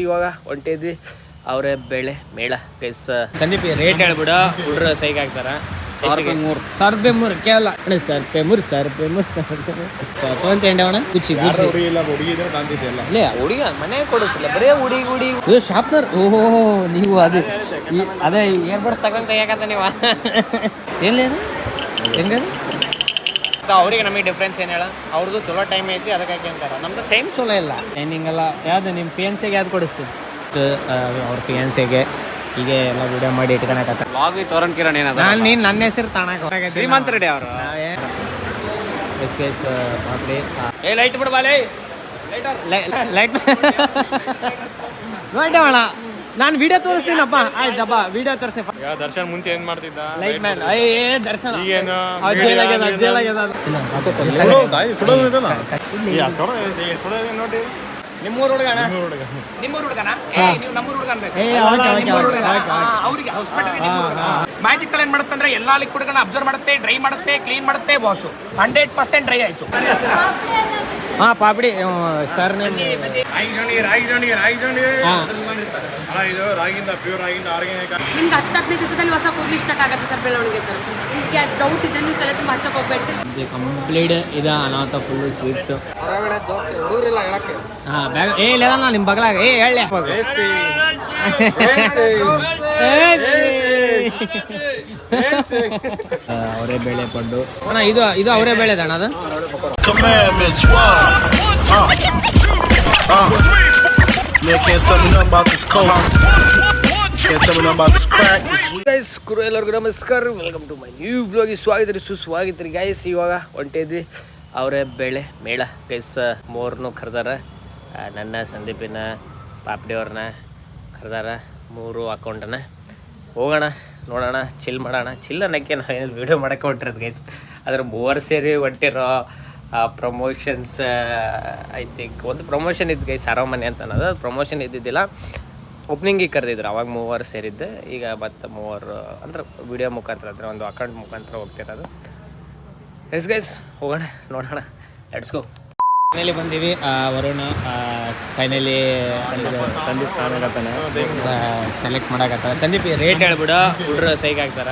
ಇವಾಗ ಹೊಂಟಿದ್ವಿ ಅವರೇ ಬೆಳೆ ಮೇಳ ಗೈಸ್. ಸಂದೀಪ್ ರೇಟ್ ಹೇಳ್ಬಿಡ ಹುಡ್ರು ಸೈಕ್ ಆಗ್ತಾರ. 1,000 ಕೇಳಲ್ಲ ತೊಗೊಂತೇಂಡವಣ ಕುಚ್ಚಿ ಹುಡುಗಿ ಮನೆ ಕೊಡಿಸಿಲ್ಲ ಬರೇ ಹುಡುಗಿ ಶಾಪ್ನರ್. ಓಹೋ ನೀವು ಅದು ಅದೇ ಏರ್ಬಡ್ಸ್ ತಗೊಂತ ಯಾಕಂತ ನೀವು ಏನೇನು ಹೆಂಗ ಅವ್ರಿಗೆ ನಮಗೆ ಡಿಫ್ರೆನ್ಸ್ ಏನು ಹೇಳ. ಅವ್ರದ್ದು ಚಲೋ ಟೈಮ್ ಐತಿ ಅದಕ್ಕಾಗಿ ಅಂತಾರ. ನಮ್ದು ಟೈಮ್ ಚಲೋ ಇಲ್ಲ. ಟೈಮಿಂಗ್ ಎಲ್ಲ ಯಾವ್ದು ನಿಮ್ಮ PNCಗೆ ಯಾವ್ದು ಕೊಡಿಸ್ತೀವಿ ಅವ್ರ PNCಗೆ ಹೀಗೆ ಎಲ್ಲ ವಿಡಿಯೋ ಮಾಡಿ ಇಟ್ಕೊಳಕತ್ತ. ಲಾಗಿ ತೋರಣ ಕಿರಣ್ ಏನದ ನೀನು ನನ್ನ ಹೆಸರು ತಾಣಕ ಶ್ರೀಮಂತ ರೆಡಿ ಅವರು ಪಾಪಡಿ ಏ ಲೈಟ್ ಬಿಡು ಬಾಲೆ ಲೈಟ್ ನೋಡೋಣ. ನಾನು ವಿಡಿಯೋ ತೋರಿಸ್ತೀನಪ್ಪ. ಆಯ್ತಪ್ಪ ವಿಡಿಯೋ ತೋರಿಸ್ತೀನಿ. ದರ್ಶನ್ ಮುಂಚೆ ಏನ್ ಮಾಡ್ತಿದ್ದ ಲೈಟ್ ಮ್ಯಾನ್ ದರ್ಶನ ಈಗೇನು ನೋಡಿ ನಿಮ್ಮೂರು ಹುಡುಗಣ ಅವ್ರಿಗೆ ಹಾಸ್ಪಿಟಲ್ ಮ್ಯಾಜಿಕಲ್ ಏನ್ ಮಾಡುತ್ತಂದ್ರೆ ಎಲ್ಲಾ ಲಿಕ್ವಿಡ್ಗಳನ್ನ ಅಬ್ಸರ್ವ್ ಮಾಡುತ್ತೆ, ಡ್ರೈ ಮಾಡುತ್ತೆ, ಕ್ಲೀನ್ ಮಾಡುತ್ತೆ, ವಾಶು 100% ಡ್ರೈ ಆಯ್ತು. ಹಾ ಪಾಪಡಿ ಸರ್ ರಾಗಿಂದ ಪ್ಯೂರ್ ರಾಗಿಂದ ಆರ್ಗ್ಯಾನಿಕ್. ನಿಮ್ಗೆ 10-15 ದಿವಸದಲ್ಲಿ ಹೊಸ ಕೂದಲು ಸ್ಟಾರ್ಟ್ ಆಗುತ್ತೆ ಸರ್, ಬೆಳವಣಿಗೆ ಸರ್. ನಿಮಗೆ ಡೌಟ್ ಇದ್ರೆ ನೀವು ತಲೆ ತುಂಬ ಹಚ್ಚಕ್ಕೆ ಹೋಗ್ಬೇಡಿ ಸರ್. ಕಂಪ್ಲೀಟ್ ಇದು ಅನಾಥ ಫುಲ್ಲು ಸ್ವೀಟ್ಸು. ಹಾಂ ಬ್ಯಾಗ್ ಇಲ್ಲ ನಿಮ್ಮ ಬಗಲಾಗ ಹೇಳಿ ಅವರೇ ಬೇಳೆ ಪಡ್ಡು ಅಣ್ಣ. ಇದು ಅವರೇ ಬೇಳೆ ಅಣ್ಣ. ಅದು ಎಲ್ಲರಿಗೂ ನಮಸ್ಕಾರ. Welcome to my new vlog. ಸ್ವಾಗತ ರೀ ಗೈಸ್. ಇವಾಗ ಹೊಂಟಿದ್ವಿ ಅವರೇ ಬೆಳೆ ಮೇಳ ಗೈಸ್. ಮೂರನ್ನು ಕರೆದಾರ. ನನ್ನ ಸಂದೀಪಿನ ಪಾಪಡಿ ಅವ್ರನ್ನ ಕರೆದಾರ. 3 ಅಕೌಂಟನ್ನ ಹೋಗೋಣ ನೋಡೋಣ, ಚಿಲ್ ಮಾಡೋಣ. ಚಿಲ್ ಅನ್ನೋಕ್ಕೆ ನಾವು ಏನಾದ್ರು ವೀಡಿಯೋ ಮಾಡೋಕ್ಕೆ ಹೊಂಟಿರೋದು ಗೈಸ್. ಅದ್ರ 3 ಸೇರಿ ಹೊಂಟಿರೋ ಪ್ರಮೋಷನ್ಸ್ ಐ ಥಿಂಕ್. ಒಂದು ಪ್ರಮೋಷನ್ ಇದ್ದು ಗೈಸ್, ಅರಮನೆ ಅಂತ ಅನ್ನೋದು. ಪ್ರಮೋಷನ್ ಇದ್ದಿದ್ದಿಲ್ಲ, ಓಪನಿಂಗಿಗೆ ಕರೆದಿದ್ರು. ಅವಾಗ 3 ಸೇರಿದ್ದೆ. ಈಗ ಮತ್ತೆ 3 ಅಂದ್ರೆ ವಿಡಿಯೋ ಮುಖಾಂತರ ಅಂದರೆ ಒಂದು ಅಕೌಂಟ್ ಮುಖಾಂತರ ಹೋಗ್ತಿರೋದು. ಎಸ್ ಗೈಸ್ ಹೋಗೋಣ ನೋಡೋಣ, ಲೆಟ್ಸ್ ಗೋ. ಫೈನಲಿ ಬಂದೀವಿ. ವರುಣ ಫೈನಲಿ ಸಂದೀಪ್ ಕಾಣಕತ್ತಾನೆ, ಸೆಲೆಕ್ಟ್ ಮಾಡಕತ್ತಾನೆ. ಸಂದೀಪ್ ರೇಟ್ ಹೇಳ್ಬಿಡ ಹುಡ್ರು ಸೈಕ್ ಆಗ್ತಾರ.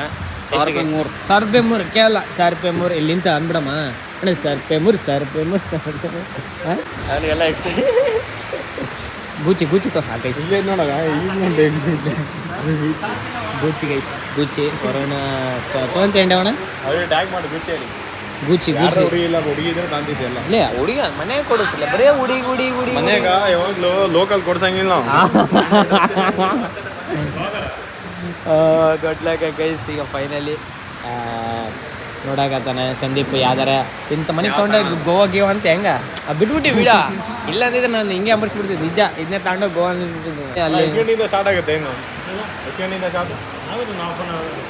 1,000 ಕೇಳಲ್ಲ. 1,000 ಇಲ್ಲಿಂದ ಅಂದ್ಬಿಡಮ್ಮ ಅಣ್ಣ. 1,000 ಅವನಿಗೆಲ್ಲ ಗೂಚಿ ತೋರ್ಸ ಗೈಸ್. ಗೂಚಿ ಗೈಸ್, ಗೂಚಿ ವರುಣ ತೊಗೊಂತೇಂಡವಣ ಗೂಚಿ ಹುಡುಗಿ ಮನೆ ಕೊಡಿಸಿಲ್ಲ ಬರೇ ಹುಡುಗಿ ಮನ್ಯಾಗ ಯಾವಾಗ್ಲೂ ಲೋಕಲ್ ಕೊಡ್ಸಂಗಿಲ್ಲ ಗೊಡ್ಲಾಗ ಗೈಸ್. ಈಗ ಫೈನಲಿ ನೋಡಕತ್ತಾನೆ ಸಂದೀಪ್. ಯಾವ್ದಾರ ಇಂಥ ಮನೆಗೆ ತೊಗೊಂಡೋಗಿ ಗೋವಾ ಗೀವಾ ಅಂತ ಹೆಂಗ ಬಿಟ್ಬಿಟ್ಟು ವಿಡ ಇಲ್ಲ ಅಂದಿದ್ರೆ ನಾನು ಹಿಂಗೆ ಅಂಬರ್ಸ್ಬಿಡ್ತಿದ್ದೆ. ನಿಜ ಇದನ್ನೇ ತಗೊಂಡೋಗಿ ಗೋವಾ ಅಲ್ಲಿ ಸ್ಟಾರ್ಟ್ ಆಗುತ್ತೆ. ಏನು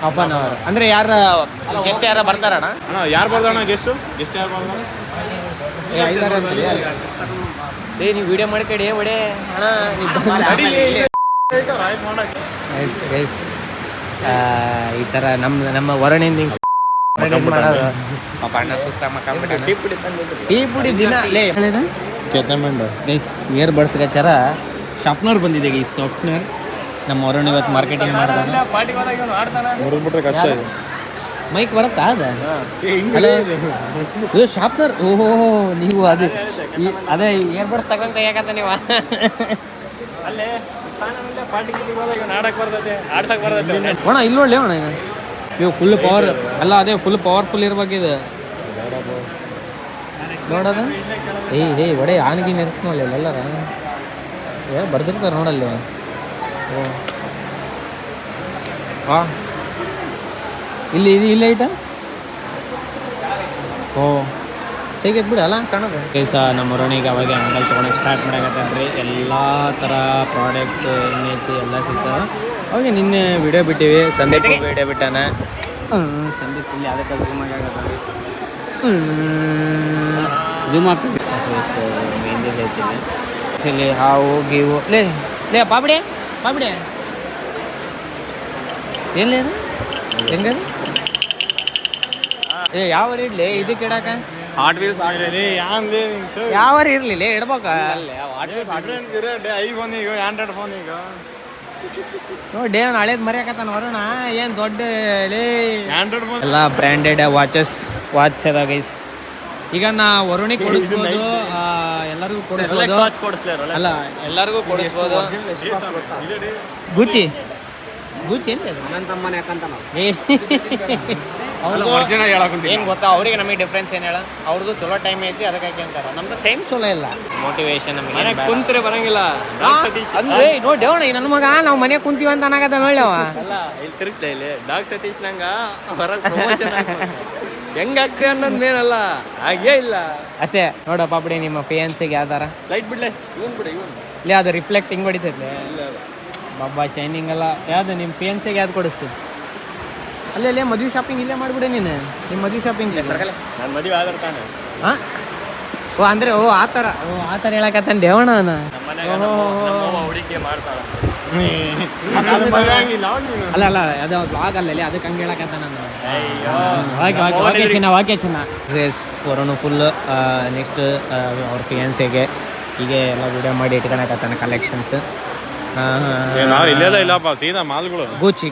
ಹಾಫ್ ಆನ್ ಅವರ್ ಅಂದ್ರೆ ಯಾರ ಗೆಸ್ಟ್ ಯಾರ ಬರ್ತಾರಣ್ಣ? ಯಾರು ಬರ್ತಾರಣ್ಣ? ಗೆಸ್ಟ್ ಯಾರು ಬರ್ತಾರ? ನೀವು ವಿಡಿಯೋ ಮಾಡ್ಕೊಡಿ ಒಡೆ ಅಣ್ಣ. ಗೈಸ್ ಈ ಥರ ನಮ್ಮ ವರಣಿಂದ ಅಣ್ಣ ಸುಸ್ತ ಟೀ ಪುಡಿ ದಿನ ಕೆತ್ತಮಂಡು ಗೈಸ್. ಇಯರ್ ಬಡ್ಸ್ ಗಚಾರ ಶಾಪ್ನರ್ ಬಂದಿದೆ ಗೈಸ್. ಶಾಪ್ನರ್ ನಮ್ಮ ವರುಣ್ ಇವತ್ತು ಮಾರ್ಕೆಟಿಂಗ್ ಮಾಡ್ತಾನೆ. ಮೈಕ್ ಬರುತ್ತಾ ಅದ ಇದು ಶಾಪ್ನರ್. ಓಹೋ ನೀವು ಅದು ಅದೇ ಇಯರ್ ಬಡ್ಸ್ ತಗೊಂತ ಯಾಕಂತ ನೀವು ಅಣ್ಣ ಇಲ್ಲಿ ನೋಡ್ಲಿ ಅಣ್ಣ. ಇವು ಫುಲ್ ಪವರ್ ಅಲ್ಲ, ಅದೇ ಫುಲ್ ಪವರ್ಫುಲ್ ಇರ್ಬೇಕಿದೆ ನೋಡೋದು. ಏಯ್ ಒಡೆ ಆನ್ಗಿನ್ ಇರ್ತನಲ್ಲ ಎಲ್ಲರ ಬರ್ದಿರ್ತಾರೆ ನೋಡಲ್ಲಿ. ಓ ಹಾಂ ಇಲ್ಲಿ ಇಲ್ಲ ಐಟ. ಓ ಸೈಗೈತೆ ಬಿಡಿ ಅಲ್ಲ ಸಣ್ಣದು ಕೇಸ. ನಮ್ಮ ವರುಣಿಗೆ ಅವಾಗ ಅಂಗಲ್ ತೊಗೊಳಕ್ಕೆ ಸ್ಟಾರ್ಟ್ ಮಾಡಕತ್ತನ್ರಿ. ಎಲ್ಲ ಥರ ಪ್ರಾಡಕ್ಟ್ಸ್ ಎಣ್ಣೆತಿ ಎಲ್ಲ ಸಿಗ್ತಾವೆ. ಅವಾಗ ನಿನ್ನೆ ವಿಡಿಯೋ ಬಿಟ್ಟಿವಿ. ಸಂದೀಪ್ ವಿಡಿಯೋ ಬಿಟ್ಟಾನ. ಸಂದೀಪ್ ಇಲ್ಲಿ ಅದಕ್ಕೆ ಝೂಮ್ ಆಗತ್ತೆ. ಝೂಮ್ ಆಗ್ತದೆ. ಮೆಹಂದಿ ಹೇಳ್ತೀನಿ ಇಲ್ಲಿ ಹಾವು ಗೀವು ಲೇ ಪಾಪಡಿ ಏನು ಹೆಂಗ ಯಾವ ಇಡ್ಲಿ ಇದಕ್ಕೆ ಇಡಾಕ ಹಾಟ್ ವೀಲ್ಸ್ ಯಾಂದೇ ಯಾವಾರ ಇರ್ಲಿಲ್ಲ ಇಡ್ಬೇಕ ಐಫೋನ್ ಈಗ ಆಂಡ್ರಾಯ್ಡ್ ಫೋನ್ ಈಗ ನೋಡಿ ಅವ್ನು ಹಳೇದ್ ಮರಿಯಾಕತ್ತಾನ ವರುಣ ಏನ್ ದೊಡ್ಡ ಆಂಡ್ರಾಯ್ಡ್ ಫೋನ್ ಎಲ್ಲ ಬ್ರ್ಯಾಂಡೆಡ್ ವಾಚ್ ಅದ ಗೈಸ್. ಈಗ ನಾ ವರುಣಿಗೆ ಕೊಡಿಸ್ಬೋದು, ಎಲ್ಲರಿಗೂ ಕೊಡಿಸ್ಬೋದು. ಅಲ್ಲ ಎಲ್ಲರಿಗೂ ಕೊಡಿಸ್ಬೋದು. ಗುಚಿ ಏನ್ ನನ್ನ ತಮ್ಮನ ಯಾಕಂತ ಏನ್ ಗೊತ್ತಾ ಅವ್ರಿಗೆ ನಮಗೆ ಡಿಫ್ರೆನ್ಸ್ ಏನ್ ಹೇಳ, ಅವ್ರದ್ದು ಚಲೋ ಟೈಮ್ ಐತಿ ಅದಕ್ಕೆ ಅಂತಾರ, ನಮ್ದು ಟೈಮ್ ಚಲೋ ಇಲ್ಲ. ಮೋಟಿವೇಶನ್ ನಮಗೆ ಕುಂತ್ರೆ ಬರಂಗಿಲ್ಲ. ಅಂದ್ರೆ ನೋಡಿ ಅವಣ ನನ್ನ ಮಗ ನಾವು ಮನೆ ಕುಂತೀವಿ ಅಂತ ಅನ್ನಕತ್ತ ನೋಡಿ ಅವ. ಅಲ್ಲ ಇಲ್ಲಿ ತಿರ್ಗಿಸ್ತಾ ಇಲ್ಲಿ ಡಾಗ್ ಸತೀಶ್ ನಂಗ ಹೊರಗೆ ಪ್ರಮೋಷನ್ ಹೆಂಗಾಗ್ತದೆ ಅನ್ನೋದು ಮೇನಲ್ಲ, ಹಾಗೇ ಇಲ್ಲ ಅಷ್ಟೇ. ನೋಡ ಪಾಪಡಿ ನಿಮ್ಮ ಫಿಯಾನ್ಸಿಗೆ ಯಾವ್ದಾರ ಲೈಟ್ ಬಿಡ್ಲೆ ಇವನ್ ಇಲ್ಲ ಅದು ರಿಫ್ಲೆಕ್ಟಿಂಗ್ ಹೊಡಿತೈತೆ ಬಾಬಾ ಶೈನಿಂಗ್ ಎಲ್ಲ. ಯಾವ್ದು ನಿಮ್ಮ ಫಿಯಾನ್ಸಿಗೆ ಯಾವ್ದು ಕೊಡಿಸ್ತೀವಿ? ಅಲ್ಲೇ ಮದುವೆ ಶಾಪಿಂಗ್ ಇಲ್ಲೇ ಮಾಡ್ಬಿಡೆ ನೀನು. ನಿಮ್ಮ ಮದುವೆ ಶಾಪಿಂಗ್ ನಾನು ಮದುವೆ ಆದ್ರೆ ತಾನೆ. ಹಾಂ ಓ ಅಂದರೆ ಆ ಥರ ಹೇಳಕತ್ತಾನ ದೇವಣ್ಣ ಹುಡುಗಿ ಮಾಡ್ತಾಳ. ಅಲ್ಲ ಅದು ಬ್ಲಾಗ್ ಅಲ್ಲಲ್ಲಿ ಅದಕ್ಕೆ ಹಂಗೆ ಹೇಳಕತ್ತಾನ. ವಾಕ್ಯ ಚಿನ್ನ ವರುಣು ಫುಲ್ ನೆಕ್ಸ್ಟ್ ಅವ್ರ ಫಿಯಾನ್ಸಿಗೆ ಹೀಗೆ ಎಲ್ಲ ವಿಡಿಯೋ ಮಾಡಿ ಇಟ್ಕೊಳಕತ್ತಾನ ಕಲೆಕ್ಷನ್ಸ್. ಇಲ್ಲೆಲ್ಲ ಇಲ್ಲಪ್ಪ ಸೀದಾ ಮಾಲ್ಗಳು. ಗೂಚಿ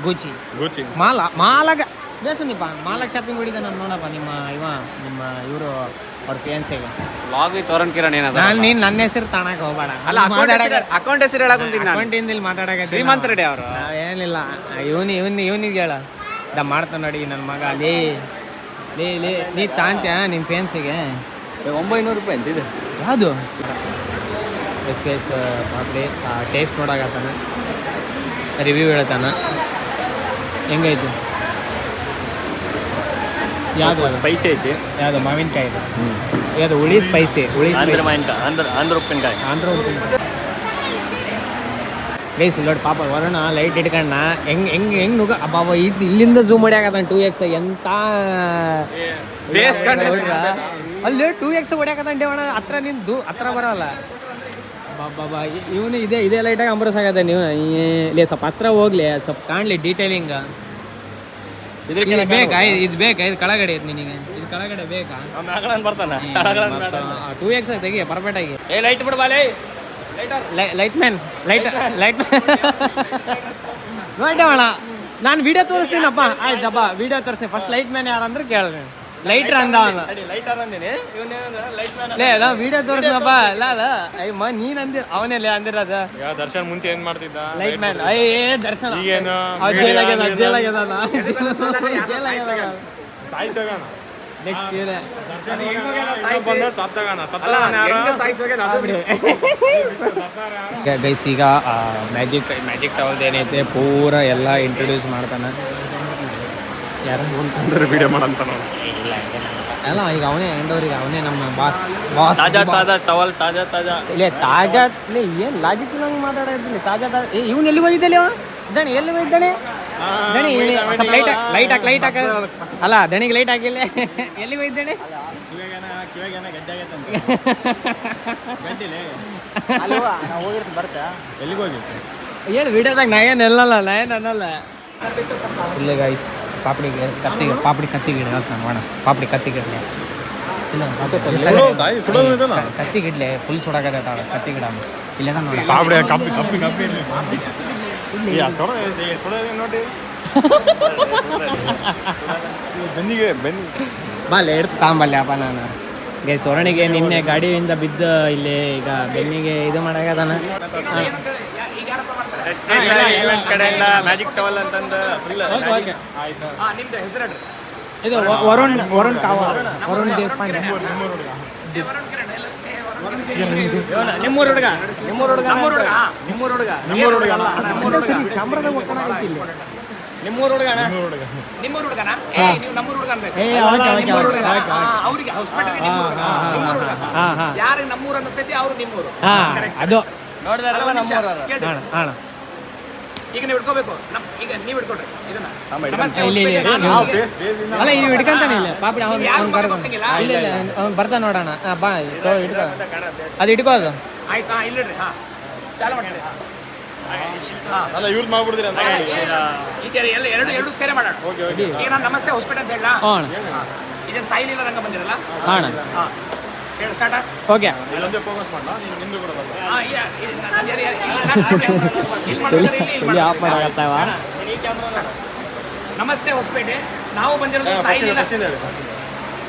ಮಾಲಾಗ ಬೇಸನಿಪ್ಪ ಮಾಲಾಗ ಶಾಪಿಂಗ್ ಹೊಡಿದ ನಾನು ನೋಡಪ್ಪ. ನಿಮ್ಮ ಇವರು ಅವ್ರ ಫಿಯಾನ್ಸಿಗೆ ಲಾಗ್ ತೋರನ್ ಕಿರಣ್ ಏನದ ನೀನು ನನ್ನ ಹೆಸರು ತಾಣಕ್ ಹೋಗ್ಬೇಡ. ಅಕೌಂಟ್ ಹೆಸರು ಹೇಳಕಂತೀನಿ ಅಕೌಂಟಿಂದ ಇಲ್ಲಿ ಮಾತಾಡಕ ಶ್ರೀಮಂತ ರೆಡ್ಡಿ ಅವರು ಏನಿಲ್ಲ. ಇವನಿಗೆ ಹೇಳ ಮಾಡ್ತಾನ ನೋಡಿ ನನ್ನ ಮಗ. ಲೇ ನೀ ತಾಂತ್ಯ ನಿಮ್ಮ ಫಿಯಾನ್ಸಿಗೆ 900 ರೂಪಾಯಿ ಅಂತಿದೆ. ಯಾವುದು ಎಸ್ ಪಾಪಡಿ ಟೇಸ್ಟ್ ನೋಡಕತ್ತಾನ, ರಿವ್ಯೂ ಹೇಳ್ತಾನ ಹೆಂಗೈತಿ. ಯಾವುದು ಸ್ಪೈಸಿ ಐತಿ, ಯಾವುದು ಮಾವಿನಕಾಯಿ ಇದೆ, ಯಾವುದು ಹುಳಿ ಸ್ಪೈಸಿ ಆಂಧ್ರ ಉಪ್ಪಿನಕಾಯಿ. ಬೇಸ್ ನೋಡಿ ಪಾಪ ವರುಣ ಲೈಟ್ ಇಟ್ಕೊಂಡ ಹೆಂಗ್ ನುಗ್ಗ ಬಾಬಾ ಇಲ್ಲಿಂದ ಝೂಮ್ ಹೊಡ್ಯಾಕತ್ತಾನ 2x. ಎಂತ ಅಲ್ಲಿ 2x ಹೊಡ್ಯಾಕತ್ತಾನ ದೇವಣ್ಣ. ಹತ್ರ ನಿಂದು ಹತ್ರ ಬರಲ್ಲ ಬಾಬಾ. ಇವನು ಇದೇ ಲೈಟಾಗಿ ಅಂಬರಸ್ ಆಗತ್ತೆ. ನೀವು ಇಲ್ಲಿ ಸ್ವಲ್ಪ ಹತ್ರ ಹೋಗ್ಲಿ, ಸ್ವಲ್ಪ ಕಾಣ್ಲಿ ಡೀಟೇಲಿಂಗ್. ಬೇಕಾ ಇದು ಕೆಳಗಡೆ ಐತೆ ನಿನಗೆ, ಇದು ಕೆಳಗಡೆ ಬೇಕಾ? ಬರ್ತಾನೆ 2x ತೆಗಿ ಪರ್ಫೆಕ್ಟ್ ಆಗಿ. ಲೈಟ್ ಬಿಡ್ಬಾಲೆ ಲೈಟ್ ಮ್ಯಾನ್ ನೋಡೋಣ. ನಾನು ವಿಡಿಯೋ ತೋರಿಸ್ತೀನಪ್ಪ. ಆಯ್ತಪ್ಪ ವಿಡಿಯೋ ತೋರಿಸ್ತೀನಿ. ಫಸ್ಟ್ ಲೈಟ್ ಮ್ಯಾನ್ ಯಾರಂದ್ರೆ ಕೇಳಿದೆ. ಲೈಟ್ರ್ ಅಂದ ಲೇ ನಾ ವಿಡಿಯೋ ತೋರಿಸ್ನಪ್ಪ. ಅಯ್ಯಮ್ಮ ನೀನ್ ಅವನೇ ಅಂದಿರೋದು. ದರ್ಶನ್ ಮುಂಚೆ ಏನ್ ಮಾಡ್ತಿದ್ದ? ಲೈಟ್ ಮ್ಯಾನ್ ದರ್ಶನ ನೆಕ್ಸ್ಟ್ ಇದೆ ಗೈಸ್. ಈಗ ಮ್ಯಾಜಿಕ್ ಟವಲ್ ಏನೈತೆ ಪೂರ ಎಲ್ಲ ಇಂಟ್ರೊಡ್ಯೂಸ್ ಮಾಡ್ತಾನೆ. ಯಾರು ವಿಡಿಯೋ ಮಾಡಂತ ಅಲ್ಲ ಈಗ ಅವನೇ ಎಂಡೋರಿಗೆ ಅವನೇ ನಮ್ಮ ಬಾಸ್ ಟವಲ್ ತಾಜಾ ಇಲ್ಲೇ ತಾಜಾ ಏನು ಲಾಜಿಕ್ ಇಲ್ಲ ಮಾತಾಡೋದಿಲ್ಲ. ತಾಜಾ ಇವ್ನು ಎಲ್ಲಿ ಹೋಗಿದ್ದಾನೆ? ದಣಿ ಎಲ್ಲಿ ಹೋಗಿದ್ದಾನೆ? ದಣಿ ಲೈಟ್ ಹಾಕ ಅಲ್ಲ ದಣಿಗೆ ಲೈಟ್ ಹಾಕಿಲ್ಲ. ಎಲ್ಲಿ ಹೋಗಿದ್ದಾನೆ? ಎಲ್ಲಿಗೆ ಹೋಗಿ ಏನು ವಿಡಿಯೋದಾಗ ನಾ ಏನು ಅನ್ನಲ್ಲ. ಇಲ್ಲೇ ಗೈಸ್ ಪಾಪಡಿ ಕತ್ತಿಗಿಡ ಹೇಳ್ತಾನೆ ಮಾಡೋಣ. ಪಾಪಡಿ ಕತ್ತಿಗಿಡ್ಲೆ ಇಲ್ಲ ಕತ್ತಿಗಿಡ್ಲೆ ಫುಲ್ ಸುಡಾಗದ ಕತ್ತಿಗಿಡ ಇಲ್ಲ ಬಾಲೆ ಎಡ್ತು ತಾಂಬಲ್ಲೆ ಅಪ್ಪ. ನಾನು ಸೋರಣಿಗೆ ನಿನ್ನೆ ಗಾಡಿಯಿಂದ ಬಿದ್ದು ಇಲ್ಲಿ ಈಗ ಬೆನ್ನಿಗೆ ಇದು ಮಾಡಾಗದಾನ. ಮ್ಯಾಜಿಕ್ ಟವಲ್ ಅಂತಂದು ಇದು ವರುಣ್ ಕಾವ ವರುಣ್ ದೇಶಪಾಂಡೆ. ನಿಮ್ಮೂರು ಹುಡುಗ ಅದು ಈಗ ನೀವು ಹಿಡ್ಕೋಬೇಕು. ಈಗ ನೀವು ಹಿಡ್ಕೊಡ್ರಿ ಇದನ್ನ. ಅಲ್ಲ ಇವ್ ಹಿಡ್ಕಂತಾನೆ ಇಲ್ಲ ಪಾಪಡಿ. ಅವ್ನು ಬರ್ತಾ ನೋಡೋಣ. ಬಾ ಹಿಡ್ಕೋ ಅದು ಹಿಡ್ಕೋದು. ಆಯ್ತಾ ಇಲ್ಲಿಡ್ರಿ. ಹಾ ಚಾಲು ಮಾಡಿ. ಅಲ್ಲ ಯೂಸ್ ಮಾಡ್ಬಿಡ್ತೀರಿ ಈಗ ಎರಡು ಸೇರೆ ಮಾಡೋಣ. ಈಗ ನಾನು ನಮಸ್ತೆ ಹಾಸ್ಪಿಟಲ್ ಅಂತ ಹೇಳ. ಇದೇನು ಸಾಯಿಲಿಲ್ಲ ರಂಗ ಬಂದಿರಲ್ಲ ಅಣ್ಣ ಹಾಂ ಹೇಳಿ ಸ್ಟಾರ್ಟ ಓಕೆ ಆಫ್ ಮಾಡಾಕತ್ತಾವ. ನಮಸ್ತೆ ಹೊಸಪೇಟೆ, ನಾವು ಬಂದಿರೋದು ಸಾಯಿಲಿಲ್ಲ.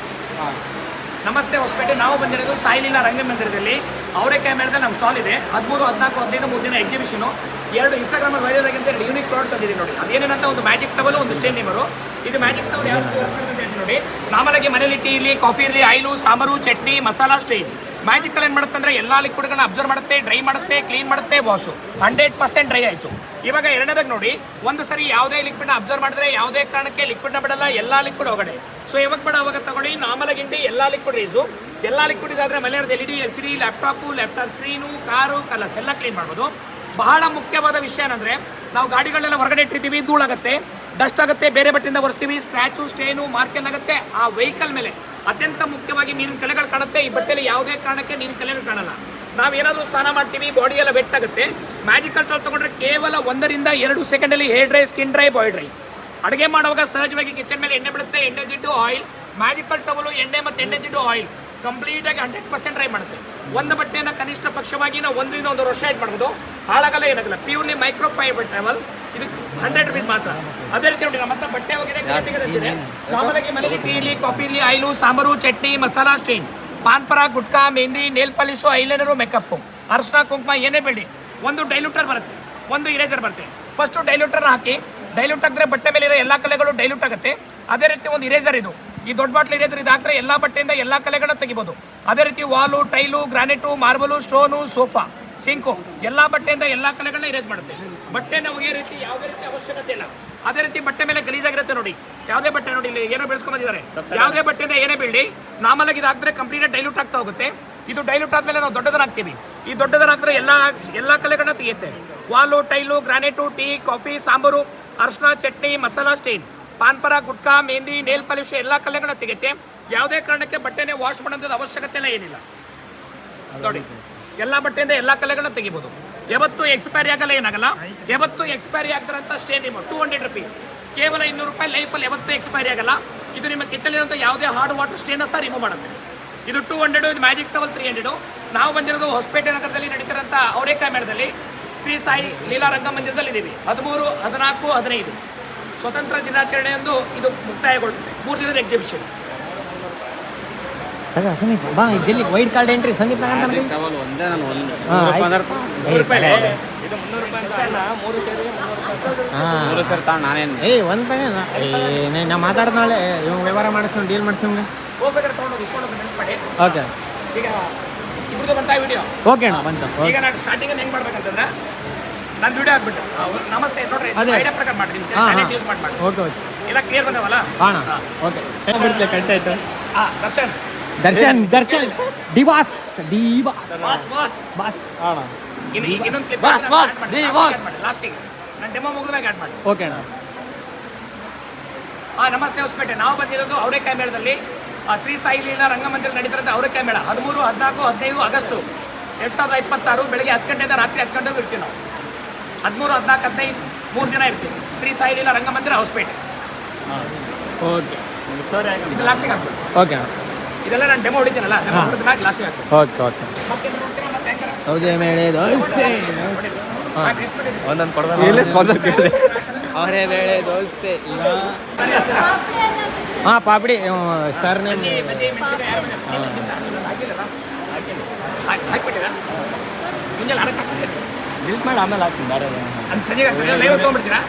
ನಮಸ್ತೆ ಹೊಸಪೇಟೆ, ನಾವು ಬಂದಿರೋದು ಸಾಯಿಲಿಲ್ಲ ರಂಗಮಂದಿರದಲ್ಲಿ. ಅವರೇ ಕ್ಯಾಮೆರಾದಲ್ಲಿ ನಮ್ಮ ಸ್ಟಾಲ್ ಇದೆ. 13, 14, 15 3 ದಿನ ಎಕ್ಸಿಬಿಷನು. 2 ಇನ್ಸ್ಟಾಗ್ರಾಮಲ್ಲಿ ವೈರಲ್ ಆಗಿಂತ 2 ಯೂನಿಕ್ ಪ್ರಾಡಕ್ಟ್ ತಂದಿದ್ದೀನಿ ನೋಡಿ. ಅದೇನೇನಂತ ಒಂದು ಮ್ಯಾಜಿಕ್ ಟವಲ್, ಒಂದು ಸ್ಟೇನ್ ನೇಮರು. ಇದು ಮ್ಯಾಜಿಕ್ ಟವಲ್ ಯಾವ ನೋಡಿ, ನಾರ್ಮಲಾಗಿ ಮನೇಲಿ ಟೀ ಇರಲಿ, ಕಾಫಿ ಇರಲಿ, oil, sambar, chutney, masala, stain. Magical ಏನು ಮಾಡುತ್ತೆ ಅಂದರೆ ಎಲ್ಲ ಲಿಕ್ವಿಡ್ಗಳನ್ನ ಅಬ್ಸರ್ವ್ ಮಾಡುತ್ತೆ, ಡ್ರೈ ಮಾಡುತ್ತೆ, ಕ್ಲೀನ್ ಮಾಡುತ್ತೆ, ವಾಶು 100% ಡ್ರೈ ಆಯಿತು. ಇವಾಗ ಎರಡನೇದಾಗ ನೋಡಿ, ಒಂದು ಸರಿ ಯಾವುದೇ ಲಿಕ್ವಿಡ್ನ ಅಬ್ಸರ್ವ್ ಮಾಡಿದ್ರೆ ಯಾವುದೇ ಕಾರಣಕ್ಕೆ ಲಿಕ್ವಿಡ್ನ ಬಿಡಲ್ಲ, ಎಲ್ಲ ಲಿಕ್ವಿಡ್ ಹೊಗಡೆ. ಸೊ ಯಾವಾಗ ಬೇಡ ಅವಾಗ ತಗೊಳ್ಳಿ. ನಾರ್ಮಲಾಗಿ ಇಂಡಿ ಎಲ್ಲ ಲಿಕ್ವಿಡ್ ಯೂಸು. ಎಲ್ಲ ಲಿಕ್ವಿಡ್ ಇದಾದರೆ ಮನೆಯವ್ರದ್ದು LED, LCD, laptop screen, car, colours ಎಲ್ಲ ಕ್ಲೀನ್ ಮಾಡ್ಬೋದು. ಬಹಳ ಮುಖ್ಯವಾದ ವಿಷಯ ಏನಂದರೆ, ನಾವು ಗಾಡಿಗಳನ್ನೆಲ್ಲ ಹೊರಗಡೆ ಇಟ್ಟಿರ್ತೀವಿ, ಧೂಳಾಗುತ್ತೆ, ಡಸ್ಟ್ ಆಗುತ್ತೆ, ಬೇರೆ ಬಟ್ಟೆಯಿಂದ ಒರೆಸ್ತೀವಿ, ಸ್ಕ್ರ್ಯಾಚು, ಸ್ಟೇನು, ಮಾರ್ಕೆನ್ ಆಗುತ್ತೆ. ಆ ವೆಹಿಕಲ್ ಮೇಲೆ ಅತ್ಯಂತ ಮುಖ್ಯವಾಗಿ ನೀರಿನ ಕಲೆಗಳು ಕಾಣುತ್ತೆ. ಈ ಬಟ್ಟೆಯಲ್ಲಿ ಯಾವುದೇ ಕಾರಣಕ್ಕೆ ನೀರಿನ ಕಲೆಗಳು ಕಾಣಲ್ಲ. ನಾವೇನಾದರೂ ಸ್ನಾನ ಮಾಡ್ತೀವಿ, ಬಾಡಿ ಎಲ್ಲ ವೆಟ್ ಆಗುತ್ತೆ. ಮ್ಯಾಜಿಕಲ್ ಟವಲ್ ತೊಗೊಂಡ್ರೆ ಕೇವಲ 1 ರಿಂದ 2 ಸೆಕೆಂಡಲ್ಲಿ hair dry, skin dry, body dry. ಅಡುಗೆ ಮಾಡುವಾಗ ಸಹಜವಾಗಿ ಕಿಚನ್ ಮೇಲೆ ಎಣ್ಣೆ ಬಿಡುತ್ತೆ, ಎಣ್ಣೆ ಜಿಡ್ಡು, ಆಯಿಲ್. ಮ್ಯಾಜಿಕಲ್ ಟವಲು ಎಣ್ಣೆ ಮತ್ತು ಎಣ್ಣೆ ಜಿಡ್ಡು, ಆಯಿಲ್ ಕಂಪ್ಲೀಟಾಗಿ 100% ಡ್ರೈ ಮಾಡುತ್ತೆ. ಒಂದು ಬಟ್ಟೆಯನ್ನು ಕನಿಷ್ಠ ಪಕ್ಷವಾಗಿ ನಾವು 1 ರಿಂದ 1 ವರ್ಷ ಇಟ್ಟು ಮಾಡ್ಬೋದು, ಹಾಳಾಗಲ್ಲ, ಏನಾಗಲ್ಲ. ಪ್ಯೂರ್ಲಿ ಮೈಕ್ರೋ ಫೈಬರ್ ಟವಲ್, ಇದು 100 rupees ಮಾತ್ರ. ಅದೇ ರೀತಿ ನೋಡಿ, ನಮ್ಮ ಹತ್ರ ಬಟ್ಟೆ ಹೋಗಿದೆ, ನಾರ್ಮಲಾಗಿ ಮನೇಲಿ ಟೀ ಇರಲಿ, ಕಾಫಿ ಇರಲಿ, ಆಯಿಲು, ಸಾಂಬಾರು, ಚಟ್ನಿ, ಮಸಾಲ, ಸ್ಟೇನ್, ಪಾನ್ಪರ, gutka, mehndi, nail polish, eyeliner, makeup, ಅರ್ಶಿನ, ಕುಂಕುಮ ಏನೇ ಬೇಡಿ, ಒಂದು ಡೈಲ್ಯೂಟರ್ ಬರುತ್ತೆ, ಒಂದು ಇರೇಜರ್ ಬರುತ್ತೆ. ಫಸ್ಟು ಡೈಲ್ಯೂಟರ್ನ ಹಾಕಿ, ಡೈಲ್ಯೂಟ್ ಹಾಕಿದ್ರೆ ಬಟ್ಟೆ ಮೇಲಿರೋ ಎಲ್ಲ ಕಲೆಗಳು ಡೈಲ್ಯೂಟ್ ಆಗುತ್ತೆ. ಅದೇ ರೀತಿ ಒಂದು ಇರೇಜರ್, ಇದು ಈ ದೊಡ್ಡ ಬಾಟ್ಲ್ ಇರೇಜರ್, ಇದು ಹಾಕಿದ್ರೆ ಎಲ್ಲ ಬಟ್ಟೆಯಿಂದ ಎಲ್ಲ ಕಲೆಗಳನ್ನ ತೆಗಿಬೋದು. ಅದೇ ರೀತಿ wall, tile, granite, marble, stone, sofa, sink ಎಲ್ಲ ಬಟ್ಟೆಯಿಂದ ಎಲ್ಲ ಕಲೆಗಳನ್ನ ಇರೇಜ್ ಮಾಡುತ್ತೆ. ಬಟ್ಟೆನ ಒಗೆಯ ರೀತಿ ಯಾವುದೇ ರೀತಿ ಅವಶ್ಯಕತೆ ಇಲ್ಲ. ಅದೇ ರೀತಿ ಬಟ್ಟೆ ಮೇಲೆ ಗಲೀಜಾಗಿರುತ್ತೆ ನೋಡಿ, ಯಾವುದೇ ಬಟ್ಟೆ ನೋಡಿ, ಇಲ್ಲಿ ಏನೋ ಬೆಳೆಸ್ಕೊಂಡ್ಬಂದಿದ್ದಾರೆ, ಯಾವುದೇ ಬಟ್ಟೆಯಿಂದ ಏನೇ ಬೀಳಿ ನಾರ್ಮಲಾಗಿ ಇದು ಹಾಕಿದ್ರೆ ಕಂಪ್ಲೀಟ್ ಡೈಲ್ಯೂಟ್ ಆಗ್ತಾ ಹೋಗುತ್ತೆ. ಇದು ಡೈಲ್ಯೂಟ್ ಆದಮೇಲೆ ನಾವು ದೊಡ್ಡದನ್ನ ಹಾಕ್ತೀವಿ. ಈ ದೊಡ್ಡದನ್ನ ಹಾಕಿದ್ರೆ ಎಲ್ಲ ಕಲೆಗಳನ್ನ ತೆಗೆಯುತ್ತೆ. Wall, tile, granite, tea, coffee, sambar, ಅರ್ಶಿನ, ಚಟ್ನಿ, ಮಸಾಲ, ಸ್ಟೇನ್, ಪಾನ್ಪರ, ಗುಟ್ಕಾ, ಮೆಹಂದಿ, ನೇಲ್ ಪಾಲಿಶ್ ಎಲ್ಲ ಕಲೆಗಳನ್ನ ತೆಗೆಯುತ್ತೆ. ಯಾವುದೇ ಕಾರಣಕ್ಕೆ ಬಟ್ಟೆನೇ ವಾಶ್ ಮಾಡೋದು ಅವಶ್ಯಕತೆ ಎಲ್ಲ ಏನಿಲ್ಲ ನೋಡಿ. ಎಲ್ಲ ಬಟ್ಟೆಯಿಂದ ಎಲ್ಲ ಕಲೆಗಳನ್ನ ತೆಗಿಬೋದು. ಯಾವತ್ತು ಎಕ್ಸ್ಪೈರಿ ಆಗಲ್ಲ, ಏನಾಗಲ್ಲ. ಯಾವತ್ತು ಎಕ್ಸ್ಪೈರಿ ಆಗ್ತಾರಂತ ಸ್ಟೇನ್ ನೇಮು 200 rupees, ಕೇವಲ 200 ರೂಪಾಯಿ. ಲೈಫಲ್ಲಿ ಯಾವತ್ತೂ ಎಕ್ಸ್ಪೈರಿ ಆಗಲ್ಲ. ಇದು ನಿಮ್ಮ ಕಿಚನ್ ಇರುವಂಥ ಯಾವುದೇ ಹಾರ್ಡ್ ವಾಟರ್ ಸ್ಟೇನ ಸಹ ರಿಮೂವ್ ಮಾಡುತ್ತೆ. ಇದು 200. ಇದು ಮ್ಯಾಜಿಕ್ ಟವಲ್ 300. ನಾವು ಬಂದಿರೋದು ಹೊಸಪೇಟೆ ನಗರದಲ್ಲಿ ನಡೀತಿರೋಂಥ ಅವರೇಕಾಯಿ ಮೇಳದಲ್ಲಿ, ಶ್ರೀ ಸಾಯಿ ಲೀಲಾ ರಂಗಮಂದಿರದಲ್ಲಿ ಇದ್ದೀವಿ. 13, 14, 15 ಸ್ವತಂತ್ರ ದಿನಾಚರಣೆಯಂದು ಇದು ಮುಕ್ತಾಯಗೊಳ್ಳುತ್ತೆ. 3 ದಿನದ ಎಕ್ಸಿಬಿಷನ್. ಸಂದೀಪ್ ಬಾ, ಜಲ್ಲಿ ವೈಟ್ ಕಾರ್ಡ್ ಎಂಟ್ರಿ ಸಂದೀಪ್ ಒಂದೇ ನಾನು ಇದು 300 ರೂಪಾಯಿ. ನಾನೇನು ಒಂದು ನಾ ಮಾತಾಡ್ದ ನಾಳೆ ಇವ್ ವ್ಯವಹಾರ ಮಾಡಿಸ್ಕೊಂಡು ಡೀಲ್ ಮಾಡಿಸ್ಕೊಂಡು ಹೋಗ್ಬೇಕಾದ್ರೆ ತೊಗೊಂಡು ಇಸ್ಕೊಂಡು ನೆನಪು ಮಾಡಿ. ಓಕೆ, ಈಗ ಇಬ್ರದ್ದು ಬಂತ ವಿಡಿಯೋ. ಓಕೆ ಅಣ್ಣ ಬಂತು. ಈಗ ನಾನು ಸ್ಟಾರ್ಟಿಂಗ್ ಹೆಂಗೆ ಮಾಡ್ಬೇಕಂತಂದ್ರೆ, ನನ್ನ ವಿಡಿಯೋ ಹಾಕ್ಬಿಟ್ಟು ನಮಸ್ತೆ ನೋಡ್ರಿ, ಐಡಿಯಾ ಪ್ರಕಾರ ಮಾಡಿ, ಯೂಸ್ ಮಾಡಿ. ಓಕೆ ಓಕೆ, ಎಲ್ಲ ಕ್ಲಿಯರ್ ಬಂದವಲ್ಲ. ಹಾಂ ಓಕೆ, ಬಿಡ್ತೀವಿ ಕರೆಕ್ಟ್ ಆಯ್ತು. ದರ್ಶನ್ ಡಿವಾಸ್ ಇನ್ನೊಂದು ಕ್ಲಿಪ್ ಲಾಸ್ಟಿಗೆ ನಾನು ಡೆಮೋ ಮುಗಿದ್ಮೇಲೆ ಆ್ಯಡ್ ಮಾಡಿ. ಓಕೆ ಅಣ್ಣ. ನಮಸ್ತೆ ಹೊಸಪೇಟೆ, ನಾವು ಬಂದಿರೋದು ಅವರೇಕಾಯಿ ಮೇಳದಲ್ಲಿ. ಶ್ರೀ ಸಾಯಿ ಲೀಲಾ ರಂಗಮಂದಿರ ನಡೀತಿರೋದು ಅವರೇಕಾಯಿ ಮೇಳ 13, 14, 15 ಆಗಸ್ಟು 2026 ಬೆಳಗ್ಗೆ 10 ಗಂಟೆಯಿಂದ ರಾತ್ರಿ 10 ಗಂಟೆಗೂ ಇರ್ತೀವಿ ನಾವು. 13, 14, 15 3 ದಿನ ಇರ್ತೀವಿ. ಶ್ರೀ ಸಾಯಿ ಲೀಲಾ ರಂಗಮಂದಿರ ಹೊಸಪೇಟೆ. ಓಕೆ, ಇದು ಲಾಸ್ಟಿಗೆ ಹಾಕ್ಬಿಟ್ಟು. ಓಕೆ ಇದೆಲ್ಲ ನಾನು ಡೆಮೋ ಹೊಡಿತೀನಲ್ಲ, ಡೆಮೋ ಹೊಡೆದ ಮ್ಯಾಗ ಲಾಸ್ಟಿಗೆ ಹಾಕ್ಬಿಟ್ಟು. Okay okay. ಹೌದೇ ಮೇಳೆ ದೋಸೆ ಒಂದೊಂದು ಕೊಡ್ದ ಸ್ಪಾನ್ಸರ್ ಕೇಳಿದೆ. ಅವರೇ ಬೇಳೆ ದೋಸೆ ಹಾಂ ಪಾಪಡಿ ಸರ್ ನೇಮ್ ಹಾಕ್ಬಿಟ್ಟಿರಾ ಮುಂಜಾನೆ ಆಡಕ್ಕೆ ಹಾಕ್ಬಿಟ್ಟಿರಾ? ಡಿಲ್ಟ್ ಮಾಡಿ ಆಮೇಲೆ ಹಾಕ್ತೀನಿ ಬೇರೆ ಅದು ಸಂಜೆಗೆ ಆಗ್ತದೆ. ಲೈವ್ ತೊಗೊಂಡ್ಬಿಡ್ತೀರಾ?